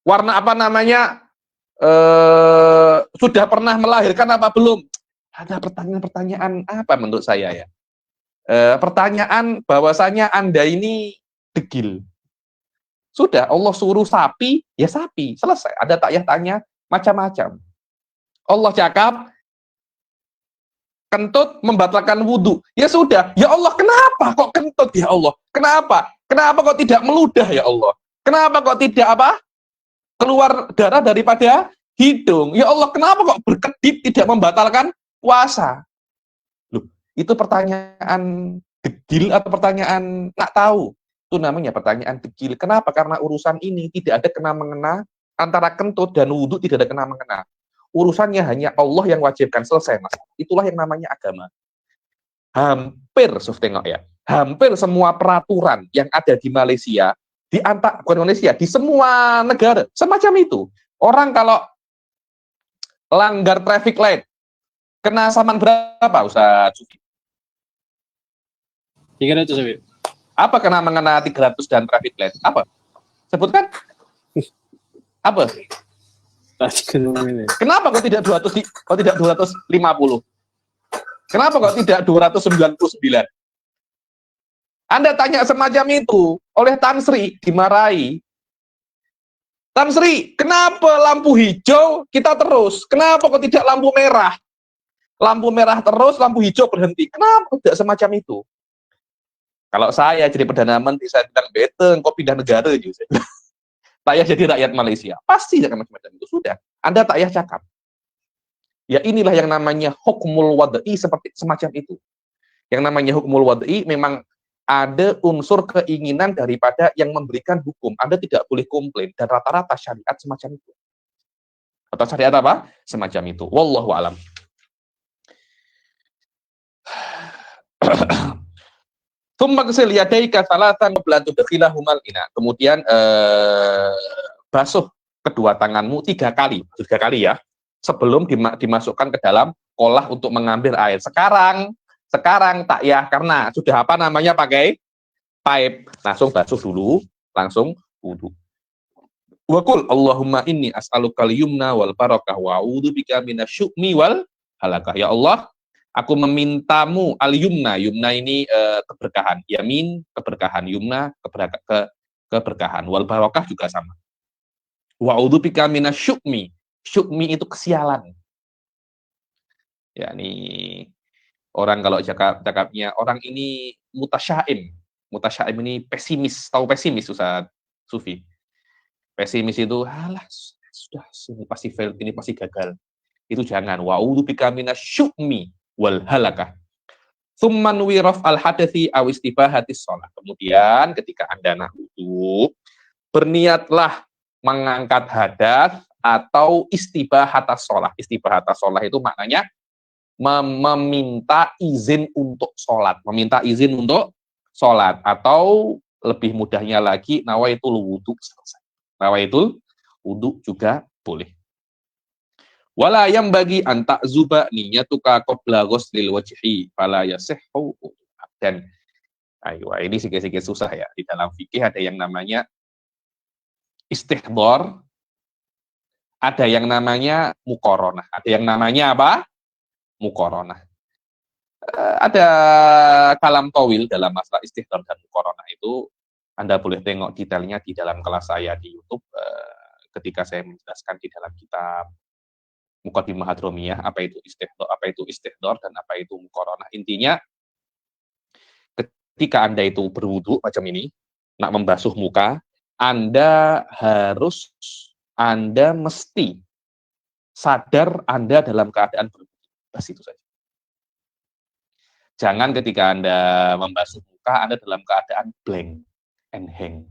Warna apa namanya? Sudah pernah melahirkan apa belum? Ada pertanyaan-pertanyaan apa menurut saya ya? Pertanyaan bahwasanya Anda ini degil. Sudah, Allah suruh sapi, ya sapi. Selesai. Ada tak ya tanya macam-macam. Allah cakap, kentut membatalkan wudhu. Ya sudah, ya Allah, kenapa kok kentut ya Allah? Kenapa? Kenapa kok tidak meludah ya Allah? Kenapa kok tidak apa? Keluar darah daripada hidung. Ya Allah, kenapa kok berkedip tidak membatalkan puasa? Loh, itu pertanyaan degil atau pertanyaan nak tahu? Itu namanya pertanyaan degil. Kenapa? Karena urusan ini tidak ada kena-mengena antara kentut dan wudhu, tidak ada kena-mengena. urusannya hanya Allah yang wajibkan, selesai Mas. Itulah yang namanya agama. Hampir, tengok ya, hampir semua peraturan yang ada di Malaysia, bukan Indonesia, di semua negara, semacam itu. Orang kalau langgar traffic light, kena saman berapa, Ustaz Sufi? 300 Habib. Apa mengena 300 dan traffic light? Apa? Sebutkan. Apa? Kenapa kok tidak 200, kok tidak 250? Kenapa kok tidak 299? Anda tanya semacam itu oleh Tan Sri, dimarahi. Tan Sri, kenapa lampu hijau kita terus? Kenapa kok tidak lampu merah? Lampu merah terus, lampu hijau berhenti. Kenapa tidak semacam itu? Kalau saya jadi Perdana Menteri, saya bilang, beteng, kok pindah negara aja. Saya jadi rakyat Malaysia. Pasti akan macam-macam itu. Sudah. Anda tak payah cakap. Ya inilah yang namanya hukmul wad'i, seperti semacam itu. Yang namanya hukmul wad'i memang ada unsur keinginan daripada yang memberikan hukum. Anda tidak boleh komplain. Dan rata-rata syariat semacam itu. Atau syariat apa? Semacam itu. Wallahu a'lam. Kemudian basuh kedua tanganmu 3 kali ya, sebelum dimasukkan ke dalam kolah untuk mengambil air. Sekarang tak ya, karena sudah pakai pipe, langsung basuh dulu, langsung wudu. Wa qul Allahumma inni as'alukal yumna wal barakah wa a'udzubika minasyu'mi wal halakah. Ya Allah, aku memintamu al-yumna. Yumna ini keberkahan. Yamin, keberkahan. Yumna, keberkahan. Wal barakah juga sama. Wa'udzubika minasyu'mi. Syu'mi itu kesialan. Ya, ini orang kalau cakapnya, orang ini mutasyaim. Mutasyaim ini pesimis. Tahu pesimis, Ustaz Sufi? Pesimis itu, alah, sudah, ini pasti fail, ini pasti gagal. Itu jangan. Wa'udzubika minasyu'mi wal halakah. Tsumman wiraf al hadathi aw istibahatis shalah. Kemudian ketika Anda nak wudu, berniatlah mengangkat hadas atau istibahatas shalah. Istibahatas shalah itu maknanya meminta izin untuk sholat, meminta izin untuk sholat, atau lebih mudahnya lagi nawaitul wudu selesai. Nawaitul wudu juga boleh. Wala yang bagi antak zuba niyatuka qabla ghuslil wajhi fala yasihhu. Dan ini sedikit susah ya, di dalam fikih ada yang namanya istihdor, ada yang namanya muqaranah, ada yang namanya apa? Muqaranah. Ada kalam tawil dalam masalah istihdor dan muqaranah itu. Anda boleh tengok detailnya di dalam kelas saya di YouTube ketika saya menjelaskan di dalam kitab Muqaddimah Hadromiyah apa itu istihdor dan apa itu muqaranah. Intinya ketika Anda itu berwudu macam ini, nak membasuh muka, Anda mesti sadar Anda dalam keadaan berwudu. Bas itu saja. Jangan ketika Anda membasuh muka, Anda dalam keadaan blank and hang.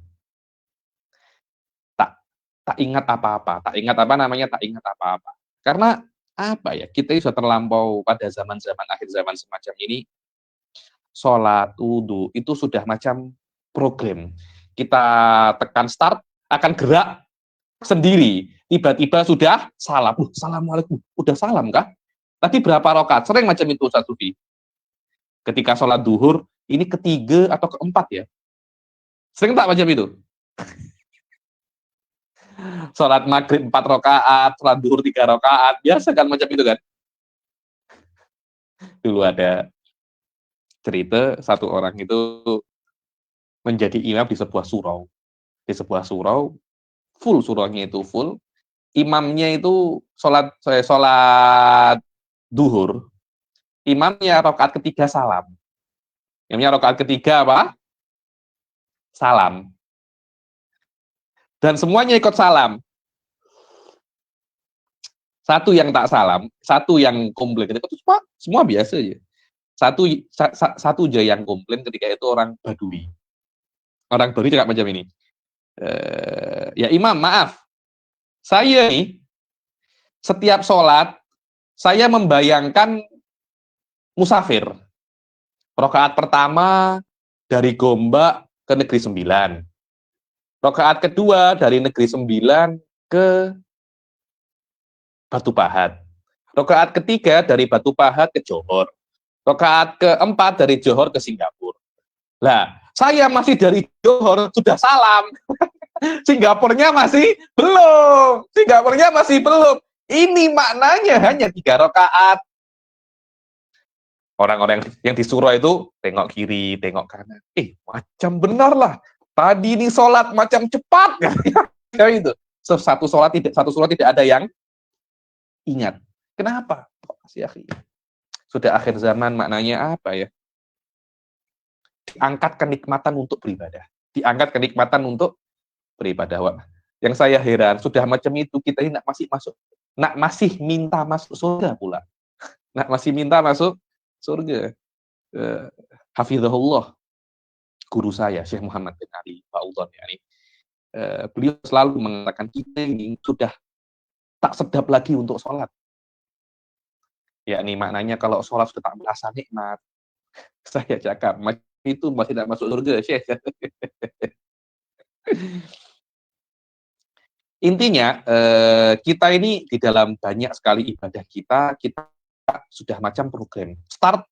Tak ingat apa-apa. Tak ingat apa-apa. Karena apa ya? Kita sudah terlampau pada zaman-zaman akhir zaman semacam ini. Sholat, wudu itu sudah macam program. Kita tekan start, akan gerak sendiri. Tiba-tiba sudah salam. Assalamualaikum. Udah salam kah? Tadi berapa rakaat? Sering macam itu Ustaz Sufi. Ketika sholat duhur, ini ketiga atau keempat ya? Sering tak macam itu? Sholat maghrib 4 rakaat, sholat duhur 3 rakaat, biasa kan macam itu kan? Dulu ada cerita, satu orang itu menjadi imam di sebuah surau. Di sebuah surau, full suraunya itu full. Imamnya itu sholat duhur. Imamnya rakaat ketiga salam. Imamnya rakaat ketiga apa? Salam. Dan semuanya ikut salam. Satu yang tak salam, satu yang komplain. Semua biasa aja. Satu aja yang komplain ketika itu orang Badui. Orang Badui cakap macam ini. Ya Imam, maaf. Saya nih setiap sholat saya membayangkan musafir. Rakaat pertama dari Gombak ke Negeri Sembilan. Rakaat kedua dari Negeri Sembilan ke Batu Pahat. Rakaat ketiga dari Batu Pahat ke Johor. Rakaat keempat dari Johor ke Singapura. Lah, saya masih dari Johor sudah salam. Singapurnya masih belum. Singapurnya masih belum. Ini maknanya hanya 3 rakaat. Orang-orang yang disuruh itu tengok kiri, tengok kanan. Macam benar lah. Tadi ini sholat macam cepat. Kayak itu. Satu sholat tidak ada yang ingat. Kenapa? Sudah akhir zaman maknanya apa ya? Diangkat kenikmatan untuk beribadah. Diangkat kenikmatan untuk beribadah. Yang saya heran, sudah macam itu kita ini masih minta masuk surga pula. Masih minta masuk surga. Hafizahullah, guru saya Syekh Muhammad bin Ali Faudhan, beliau selalu mengatakan kita ini sudah tak sedap lagi untuk sholat. Yakni maknanya kalau sholat sudah tak merasa nikmat. Saya cakap itu masih tidak masuk surga, Syekh. Intinya kita ini di dalam banyak sekali ibadah kita sudah macam program. Start,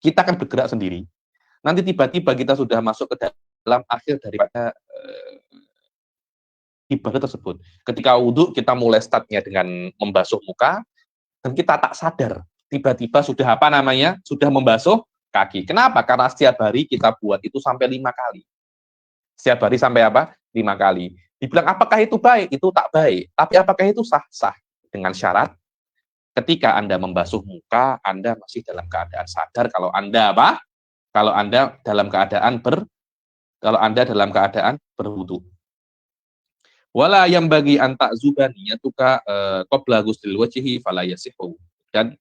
kita akan bergerak sendiri. Nanti tiba-tiba kita sudah masuk ke dalam akhir daripada ibadah tersebut. Ketika wudhu, kita mulai startnya dengan membasuh muka, dan kita tak sadar, tiba-tiba sudah sudah membasuh kaki. Kenapa? Karena setiap hari kita buat itu sampai 5 kali. Setiap hari sampai 5 kali. Dibilang apakah itu baik? Itu tak baik. Tapi apakah itu sah? Sah. Dengan syarat, ketika Anda membasuh muka, Anda masih dalam keadaan sadar kalau Anda Kalau Anda dalam keadaan berwudu. Wala yang bagi antak zubaniyatuka qabla ghusl wajhi fala yasihu. Dan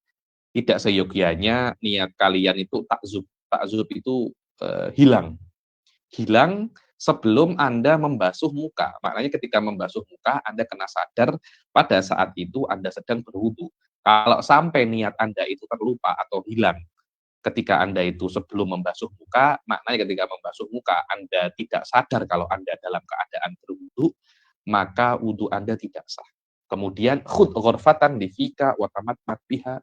tidak seyogianya niat kalian itu takzub itu hilang sebelum Anda membasuh muka. Maknanya ketika membasuh muka, Anda kena sadar pada saat itu Anda sedang berwudu. Kalau sampai niat Anda itu terlupa atau hilang ketika Anda itu sebelum membasuh muka, maknanya ketika membasuh muka Anda tidak sadar kalau Anda dalam keadaan berwudu, maka wudu Anda tidak sah. Kemudian khud ghurfatan li fika wa tamatmat biha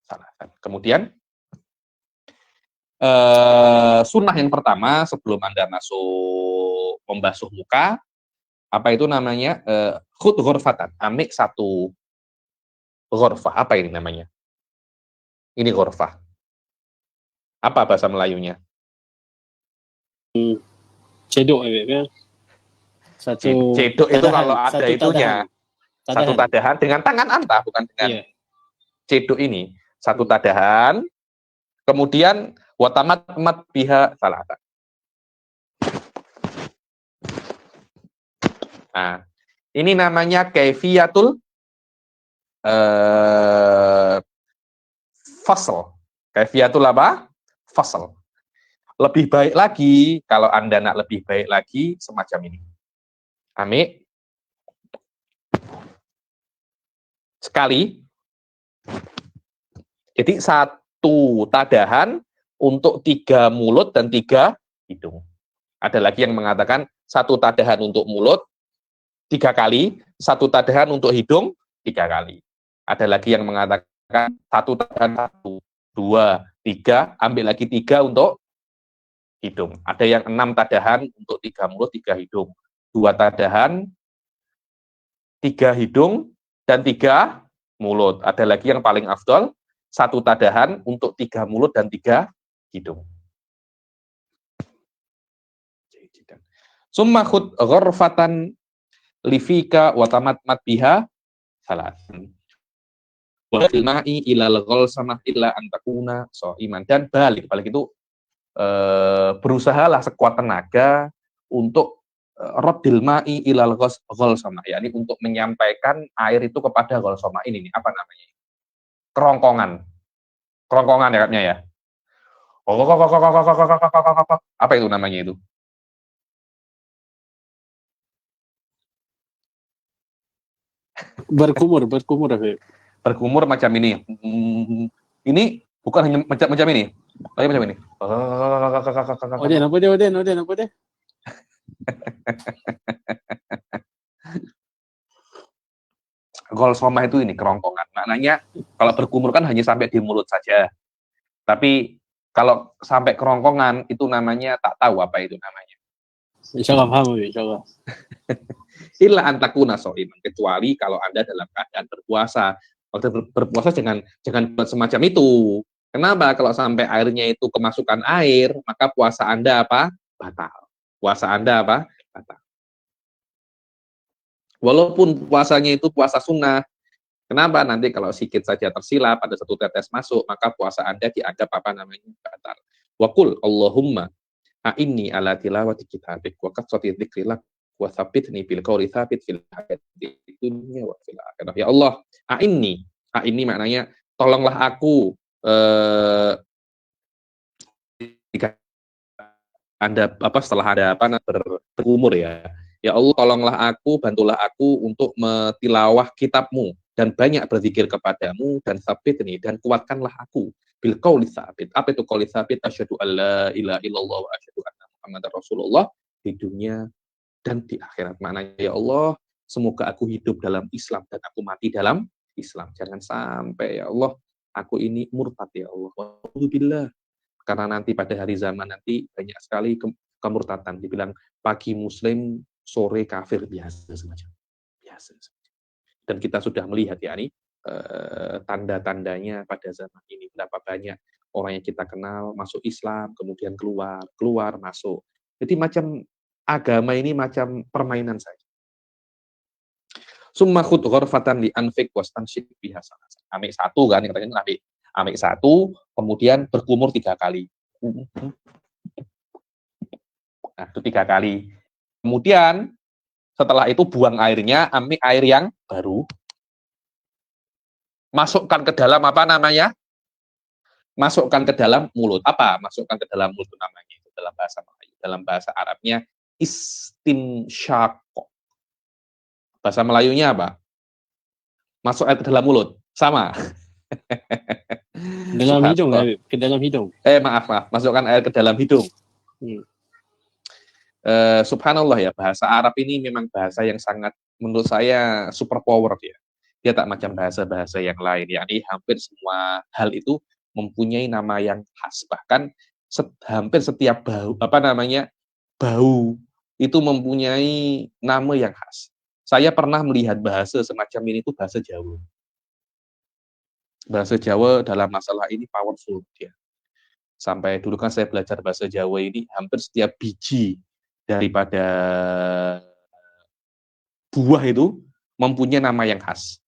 salatan. Kemudian sunnah yang pertama sebelum Anda masuk membasuh muka, apa itu namanya? Khud ghurfatan, ambil 1 ghurfah. Apa ini namanya? Ini ghurfah. Apa bahasa Melayunya? Cedok ya. Cedok itu kalau ada itunya. Satu tadahan dengan tangan Anda, bukan dengan cedok ini. 1 tadahan, kemudian watamat biha salatan. Nah, ini namanya kaifiyatul fasl. Kaifiyatul apa? Fasl. Lebih baik lagi, kalau Anda nak lebih baik lagi, semacam ini. Ambil sekali. Jadi 1 tadahan untuk 3 mulut dan 3 hidung. Ada lagi yang mengatakan 1 tadahan untuk mulut 3 kali, 1 tadahan untuk hidung 3 kali. Ada lagi yang mengatakan 1 tadahan 1, 2, 3, ambil lagi 3 untuk hidung. Ada yang 6 tadahan untuk 3 mulut, 3 hidung. 2 tadahan, 3 hidung, dan 3 mulut. Ada lagi yang paling afdol, 1 tadahan untuk 3 mulut dan 3 hidung. Summa khud ghurfatan lifika wa tamatmat biha salasan. Wa fil ma'i ilal ghalsamah illa an takuna shaiman. Dan balik itu berusahalah sekuat tenaga untuk raddil ma'i ilal ghalsamah, yakni untuk menyampaikan air itu kepada ghalsamah ini apa namanya? Kerongkongan ya. Apa itu namanya itu? Berkumur Habib. Berkumur macam ini. Ini bukan hanya macam ini. Tapi macam ini. Oden, apa dia? Golsomah itu ini kerongkongan. Maknanya kalau berkumur kan hanya sampai di mulut saja. Tapi kalau sampai kerongkongan itu namanya tak tahu apa itu namanya. Insyaallah paham, insyaallah. Illa antakuna soiman, kecuali kalau Anda dalam keadaan berpuasa. Kalau berpuasa jangan buat semacam itu. Kenapa? Kalau sampai airnya itu kemasukan air, maka puasa Anda apa? Batal. Puasa Anda apa? Batal. Walaupun puasanya itu puasa sunnah. Kenapa? Nanti kalau sikit saja tersilap, ada satu tetes masuk, maka puasa Anda dianggap apa namanya? Batal. Wa qul Allahumma a'inni ala tilawati kitabik wa kasrati dzikrilak wa tsabbitni bil qawli tsabit fil hayati dunya wa fil akhirah. Ya Allah, a'inni maknanya tolonglah aku jika Anda setelah ada berumur ya. Ya Allah, tolonglah aku, bantulah aku untuk mentilawah kitab-Mu dan banyak berzikir kepadamu dan tsabitni dan kuatkanlah aku bil qauli tsabit. Apa itu qauli tsabit? Asyhadu alla ilaha illallah wa asyhadu anna Muhammadar Rasulullah di dunia dan di akhirat. Maknanya ya Allah, semoga aku hidup dalam Islam dan aku mati dalam Islam. Jangan sampai ya Allah aku ini murtad ya Allah. Walhamdulillah. Karena nanti pada hari zaman nanti banyak sekali kemurtadan. Dibilang pagi muslim, sore kafir, biasa semacam. Biasa. Dan kita sudah melihat ya ini tanda-tandanya pada zaman ini. Berapa banyak orang yang kita kenal masuk Islam, kemudian keluar, masuk. Jadi macam agama ini macam permainan saja. Summa khud ghurfatan li anfik wastansyid biha salasa. Amik satu kan, yang katanya amik satu, kemudian berkumur 3 kali. Nah, itu 3 kali. Kemudian setelah itu buang airnya, ambil air yang baru. Masukkan ke dalam apa namanya? Masukkan ke dalam mulut. Apa? Masukkan ke dalam mulut namanya itu dalam bahasa Melayu. Dalam bahasa Arabnya istinsyaq. Bahasa Melayunya apa? Masuk air ke dalam mulut. Sama. Dalam hidung, ke dalam hidung. Maaf. Masukkan air ke dalam hidung. Subhanallah ya, bahasa Arab ini memang bahasa yang sangat menurut saya super power ya. Dia tak macam bahasa-bahasa yang lain, yakni hampir semua hal itu mempunyai nama yang khas. Bahkan hampir setiap bau itu mempunyai nama yang khas. Saya pernah melihat bahasa semacam ini itu bahasa Jawa. Bahasa Jawa dalam masalah ini powerful ya. Sampai dulu kan saya belajar bahasa Jawa ini, hampir setiap biji daripada buah itu mempunyai nama yang khas.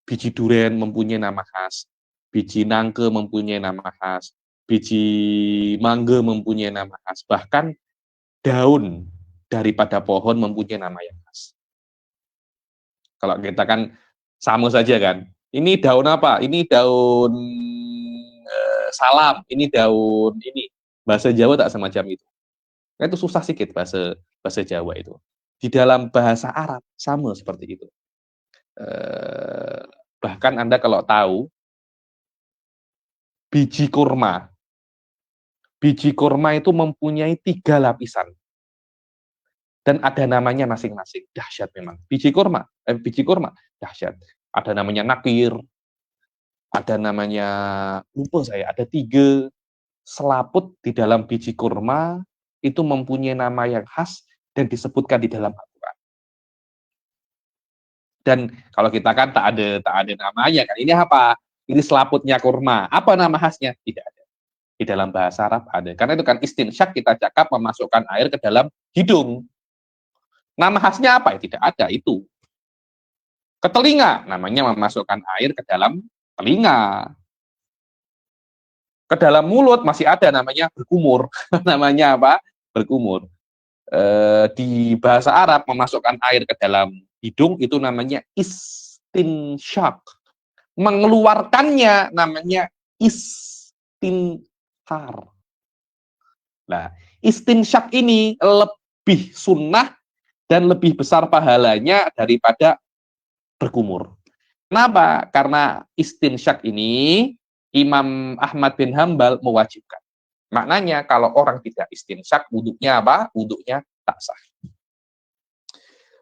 Biji durian mempunyai nama khas, biji nangka mempunyai nama khas, biji mangga mempunyai nama khas, bahkan daun daripada pohon mempunyai nama yang khas. Kalau kita kan sama saja kan, ini daun apa? Ini daun salam, ini daun ini. Bahasa Jawa tak semacam itu. Itu susah sedikit bahasa Jawa itu. Di dalam bahasa Arab sama seperti itu. Bahkan Anda kalau tahu biji kurma itu mempunyai 3 lapisan dan ada namanya masing-masing. Dahsyat memang. Biji kurma dahsyat. Ada namanya nakir, ada namanya lupa saya. Ada 3 selaput di dalam biji kurma itu mempunyai nama yang khas dan disebutkan di dalam Al-Quran. Dan kalau kita kan tak ada namanya kan. Ini apa? Ini selaputnya kurma. Apa nama khasnya? Tidak ada. Di dalam bahasa Arab ada. Karena itu kan istinsyak, kita cakap memasukkan air ke dalam hidung. Nama khasnya apa? Tidak ada itu. Ke telinga, namanya memasukkan air ke dalam telinga. Ke dalam mulut masih ada namanya berkumur. Namanya apa? Berkumur. Di bahasa Arab memasukkan air ke dalam hidung itu namanya istinsyak. Mengeluarkannya namanya istinthar. Nah, istinsyak ini lebih sunnah dan lebih besar pahalanya daripada berkumur. Kenapa? Karena istinsyak ini Imam Ahmad bin Hambal mewajibkan. Maknanya kalau orang tidak istinsyak, wuduknya apa? Wuduknya tak sah.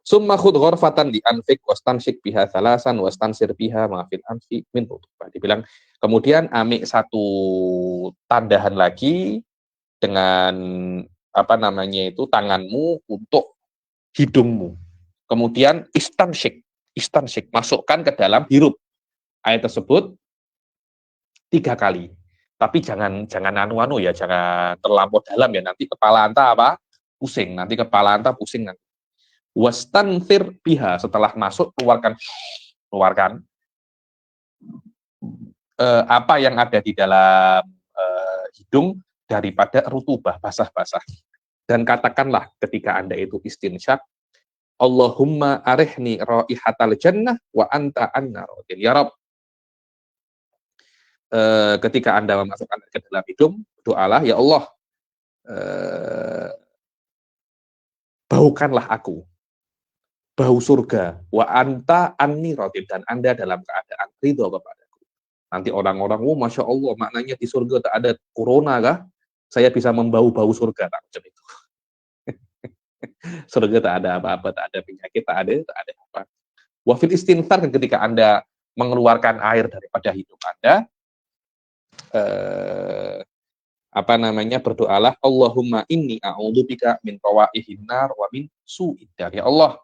Summa khudh ghurfatan li anfik wastansyik biha thalasan wastansir biha ma fil anfi min rutubah. Dibilang kemudian ambil satu tandahan lagi dengan apa namanya itu tanganmu untuk hidungmu. Kemudian istansyik masukkan ke dalam hirup air tersebut 3 kali. Tapi jangan anu-anu ya, jangan terlampau dalam ya, nanti kepala anta apa? Pusing, nanti kepala anta pusing nanti. Wastanfir biha, setelah masuk keluarkan apa yang ada di dalam hidung daripada rutubah, basah-basah. Dan katakanlah ketika Anda itu istinsyak, Allahumma arihni raihatal jannah wa anta anna radin. Ya Rabb, ketika Anda memasukkan ke dalam hidung, doalah, ya Allah, baukanlah aku bau surga, wa anta anni radin, dan Anda dalam keadaan ridho kepadaku. Nanti orang-orang, Masya Allah, maknanya di surga tak ada corona kah? Saya bisa membau-bau surga, tak macam itu. Surga tak ada apa-apa, tak ada penyakit, tak ada apa. Wafil istinthar, ketika Anda mengeluarkan air daripada hidung Anda, berdoalah, Allahumma inni a'udzubika min rawaihin nar wa min su'id dar. Ya Allah,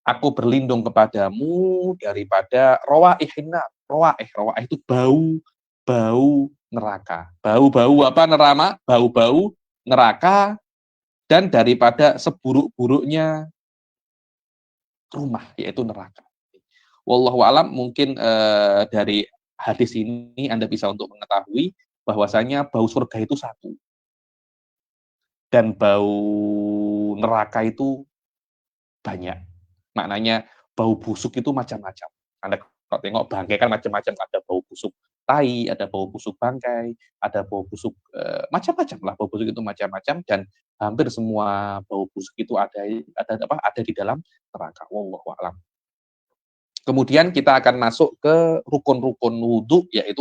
aku berlindung kepadamu daripada rawaihin nar. Rawaih itu bau neraka. Bau-bau apa neraka? Bau-bau neraka, dan daripada seburuk-buruknya rumah, yaitu neraka. Wallahu alam, mungkin dari hadis ini Anda bisa untuk mengetahui bahwasanya bau surga itu satu. Dan bau neraka itu banyak. Maknanya bau busuk itu macam-macam. Anda kalau tengok bangkai kan macam-macam, ada bau busuk tai, ada bau busuk bangkai, ada bau busuk macam-macam lah, bau busuk itu macam-macam, dan hampir semua bau busuk itu ada di dalam neraka. Wallahu a'lam. Kemudian kita akan masuk ke rukun-rukun wudhu, yaitu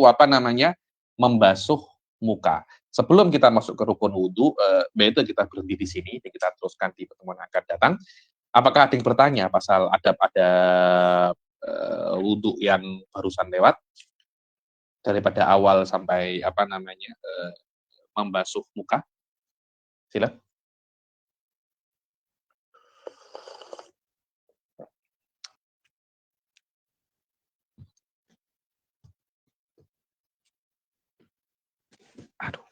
membasuh muka. Sebelum kita masuk ke rukun wudhu, itu kita berhenti di sini, dan kita teruskan di pertemuan yang akan datang. Apakah ada yang bertanya pasal adab-adab wudhu yang barusan lewat? Daripada awal sampai membasuh muka. Silakan. Aduh.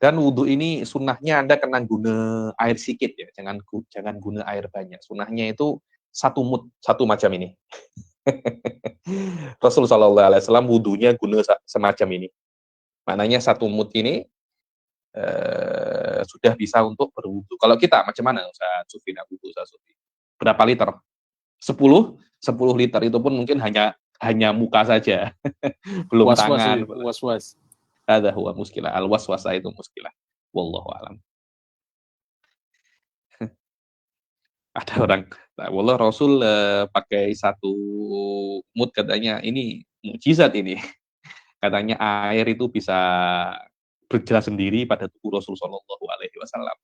Dan wudhu ini sunnahnya Anda kena guna air sedikit ya, jangan guna air banyak. Sunnahnya itu satu mud, satu macam ini. Rasulullah SAW wudhunya guna semacam ini. Maknanya satu mud ini sudah bisa untuk berwudhu. Kalau kita macam mana Ustaz Sufi nak wudhu, Ustaz Sufi? Berapa liter? 10 liter, itu pun mungkin hanya muka saja. Belum tangan. Was-was. Ada huwa muskilah. Al-waswasa itu muskilah. Wallahu alam. Ada orang, wallah Rasul pakai satu mud, katanya ini mukjizat ini. Katanya air itu bisa berjalan sendiri pada tubuh Rasul Shallallahu Alaihi Wasallam.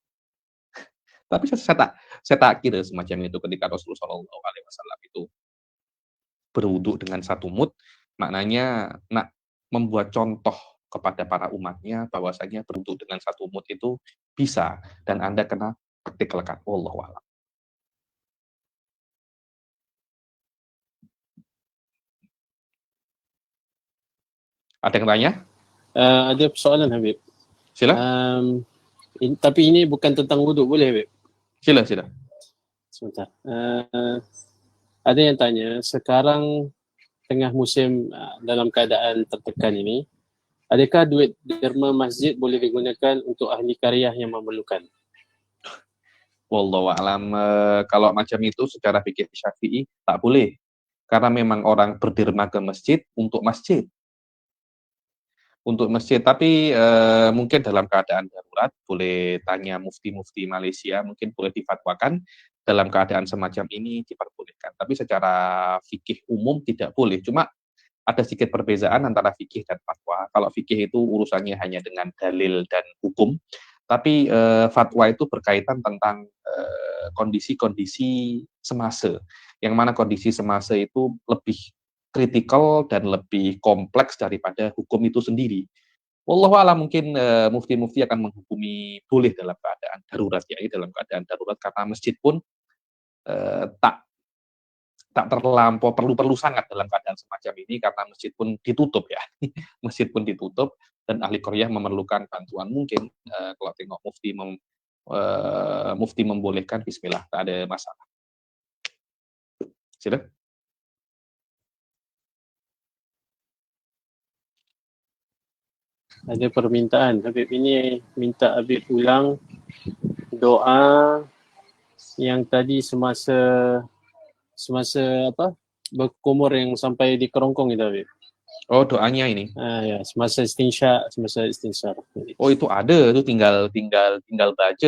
Tapi saya tak kira semacam itu ketika Rasul Shallallahu Alaihi Wasallam itu berwudhu dengan satu mud, maknanya nak membuat contoh kepada para umatnya bahwasanya berwudhu dengan satu mud itu bisa, dan Anda kena praktik lekat. Wallahu a'lam. Ada yang tanya? Ada persoalan Habib. Sila. Tapi ini bukan tentang wuduk, boleh Habib? Sila. Sebentar. Ada yang tanya, sekarang tengah musim dalam keadaan tertekan ini, adakah duit derma masjid boleh digunakan untuk ahli karyah yang memerlukan? Wallahu a'lam. Kalau macam itu secara fikih Syafi'i tak boleh. Karena memang orang berderma ke masjid untuk masjid. Tapi mungkin dalam keadaan darurat boleh tanya mufti-mufti Malaysia, mungkin boleh difatwakan dalam keadaan semacam ini diperbolehkan. Tapi secara fikih umum tidak boleh. Cuma ada sedikit perbedaan antara fikih dan fatwa. Kalau fikih itu urusannya hanya dengan dalil dan hukum, tapi fatwa itu berkaitan tentang kondisi-kondisi semasa, yang mana kondisi semasa itu lebih kritikal dan lebih kompleks daripada hukum itu sendiri. Wallahu a'lam, mungkin mufti-mufti akan menghukumi boleh dalam keadaan darurat, ya, dalam keadaan darurat, karena masjid pun tak terlampau perlu sangat dalam keadaan semacam ini, karena masjid pun ditutup, ya. Masjid pun ditutup dan ahli qaryah memerlukan bantuan. Mungkin kalau tengok mufti membolehkan, bismillah, tak ada masalah. Silakan. Ada permintaan. Habib ini minta Habib ulang doa yang tadi semasa apa? Berkumur yang sampai di kerongkong itu, Habib. Oh, doanya ini. Ya, semasa istinsar. Oh, itu ada, itu tinggal baca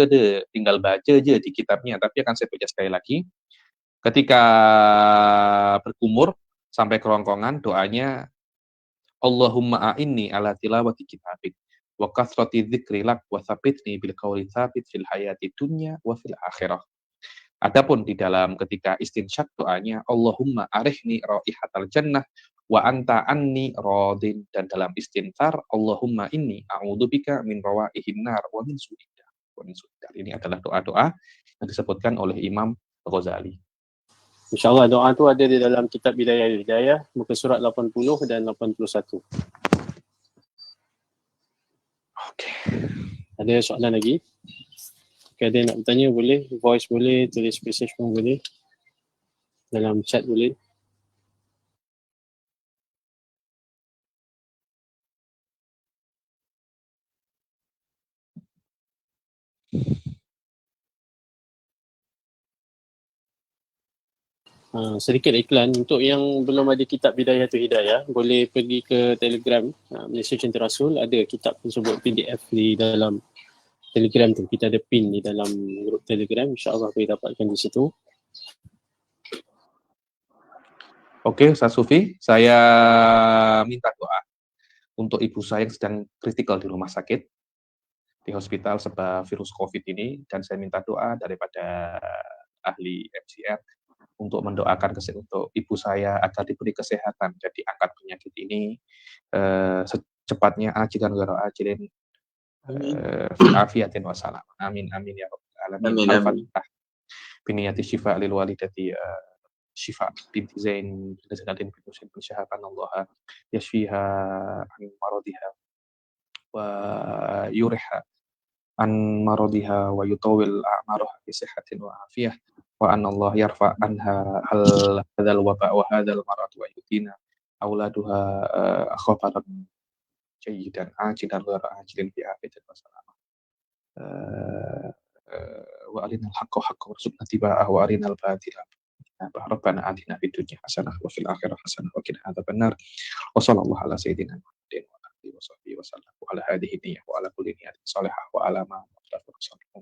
aja di kitabnya. Tapi akan saya baca sekali lagi. Ketika berkumur sampai kerongkongan, doanya Allahumma a'inni ala tilawati kitabik wa kathrati dzikri lak wa tsabitni bil qawli tsabit fil hayati dunya wa fil akhirah. Adapun di dalam ketika istinsyak, doanya Allahumma arihni raihatal jannah wa anta anni radin, dan dalam istinsar Allahumma inni a'udzubika min rawaihin nar wa min su'idar. Ini adalah doa-doa yang disebutkan oleh Imam Ghazali. InsyaAllah doa tu ada di dalam kitab Bidayah, muka surat 80 dan 81. Okey. Ada soalan lagi? Okay, ada nak bertanya boleh, voice boleh, tulis message pun boleh, dalam chat boleh. Sedikit iklan untuk yang belum ada kitab Bidayah tu Hidayah, boleh pergi ke Telegram Malaysia Cinta Rasul, ada kitab tersebut PDF di dalam Telegram tu. Kita ada pin di dalam grup Telegram, insyaAllah boleh dapatkan di situ. Oke, Ustaz Sufi, saya minta doa untuk ibu saya yang sedang kritikal di rumah sakit, di hospital sebab virus COVID ini, dan saya minta doa daripada ahli MCR untuk mendoakan untuk ibu saya agar diberi kesehatan, jadi angkat penyakit ini secepatnya, ajilan ghairu ajilin, afiatin wassalam. Amin amin ya rabbal alamin. Al-Fatihah. Biniyati syifa lil walidati Syifa binti Zain bin Zainadin bin Husain bin Syahaban Allah yashfiha an maradiha wa yuriha an maradiha wa yutawil a'maruha bi sihhatin wa afiyah, wa anna Allah yarfa anha hadzal waba wa hadzal marad wa yutina auladuha khabaran jayyidan ajilan ghairu ajilin bi afiyatin wa salamah. Wa arinal haqqa haqqan warzuqna tiba'ahu wa arinal batila Rabbana atina fid dunya hasanah wa fil akhirati hasanah wa qina adzabannar. Wa sallallahu ala sayyidina Muhammadin wa alihi wa sahbihi wa sallam wa ala hadhihi niyyah wa ala kulli niyatin salihah wa ala ma tafaqahu.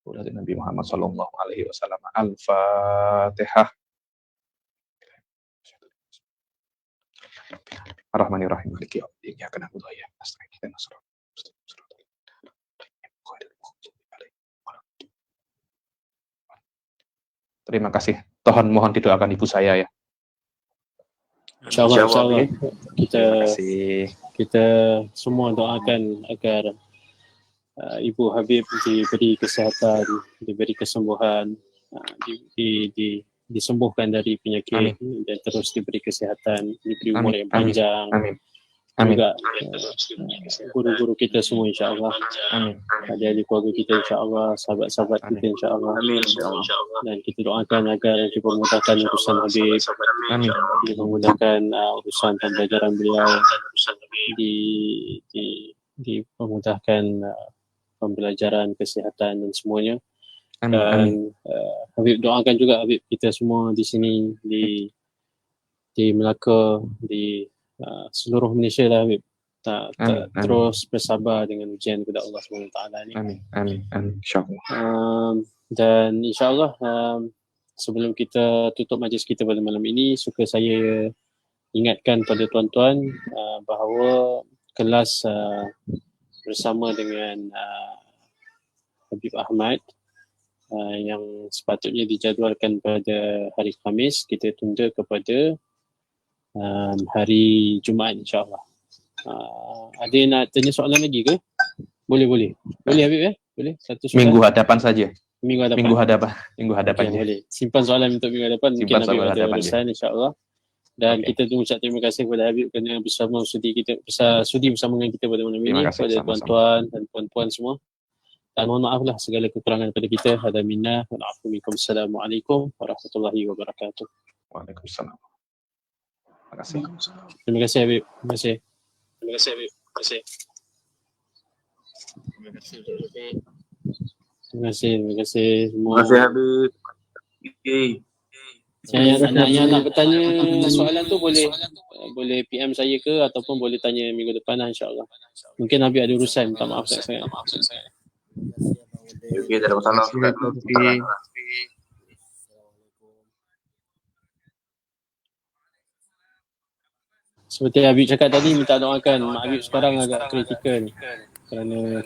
Wa Nabi Muhammad sallallahu alaihi wasallam. Al-Fatihah. Ar-Rahmanir-Rahim. Maliki yaumiddin. Iyyaka na'budu wa iyyaka nasta'in. Ihdinas siratal mustaqim. Terima kasih. Mohon didoakan ibu saya ya. InsyaAllah Terima kasih. kita semua doakan agar Ibu Habib diberi kesihatan, diberi kesembuhan, disembuhkan dari penyakit. Amin. Dan terus diberi kesihatan, diberi umur yang panjang. Amin. Juga guru-guru kita semua insyaAllah. Amin. Adik-adik keluarga kita insyaAllah, sahabat-sahabat kita insyaAllah. Amin. Dan kita doakan agar dipermudahkan urusan Habib. Amin. Dipermudahkan urusan pembelajaran beliau. Dipermudahkan pembelajaran, kesihatan dan semuanya. Amin. Dan Habib doakan juga Habib kita semua di sini, di Melaka, di seluruh Malaysia lah Habib. Amin. terus bersabar dengan ujian kepada Allah SWT ni. Amin. InsyaAllah. Dan insyaAllah sebelum kita tutup majlis kita pada malam ini, suka saya ingatkan pada tuan-tuan bahawa kelas bersama dengan Habib Ahmad yang sepatutnya dijadualkan pada hari Khamis, kita tunda kepada hari Jumaat insyaAllah. Ada yang nak tanya soalan lagi ke? Boleh Habib ya? Boleh? Satu soalan. Minggu hadapan saja. Minggu hadapan Okay, boleh. Simpan soalan untuk minggu hadapan. Mungkin Habib ada urusan insyaAllah. Dan kita mengucap terima kasih kepada Habib kerana sudi bersama dengan kita pada malam ini, kepada tuan-tuan dan puan-puan semua. Dan mohon maaflah segala kekurangan pada kita. Hada minna wa na'afu minkum. Assalamualaikum warahmatullahi wabarakatuh. Waalaikumsalam. Terima kasih Habib. Terima kasih. Terima kasih semua. Terima kasih Habib. Yang nak bertanya soalan tu boleh PM saya ke ataupun boleh tanya minggu depan lah insyaAllah. Mungkin Habib ada urusan, minta maaf sangat. Okey, tak ada masalah. Seperti Habib cakap tadi, minta doakan. Mak Habib sekarang agak kritikal kerana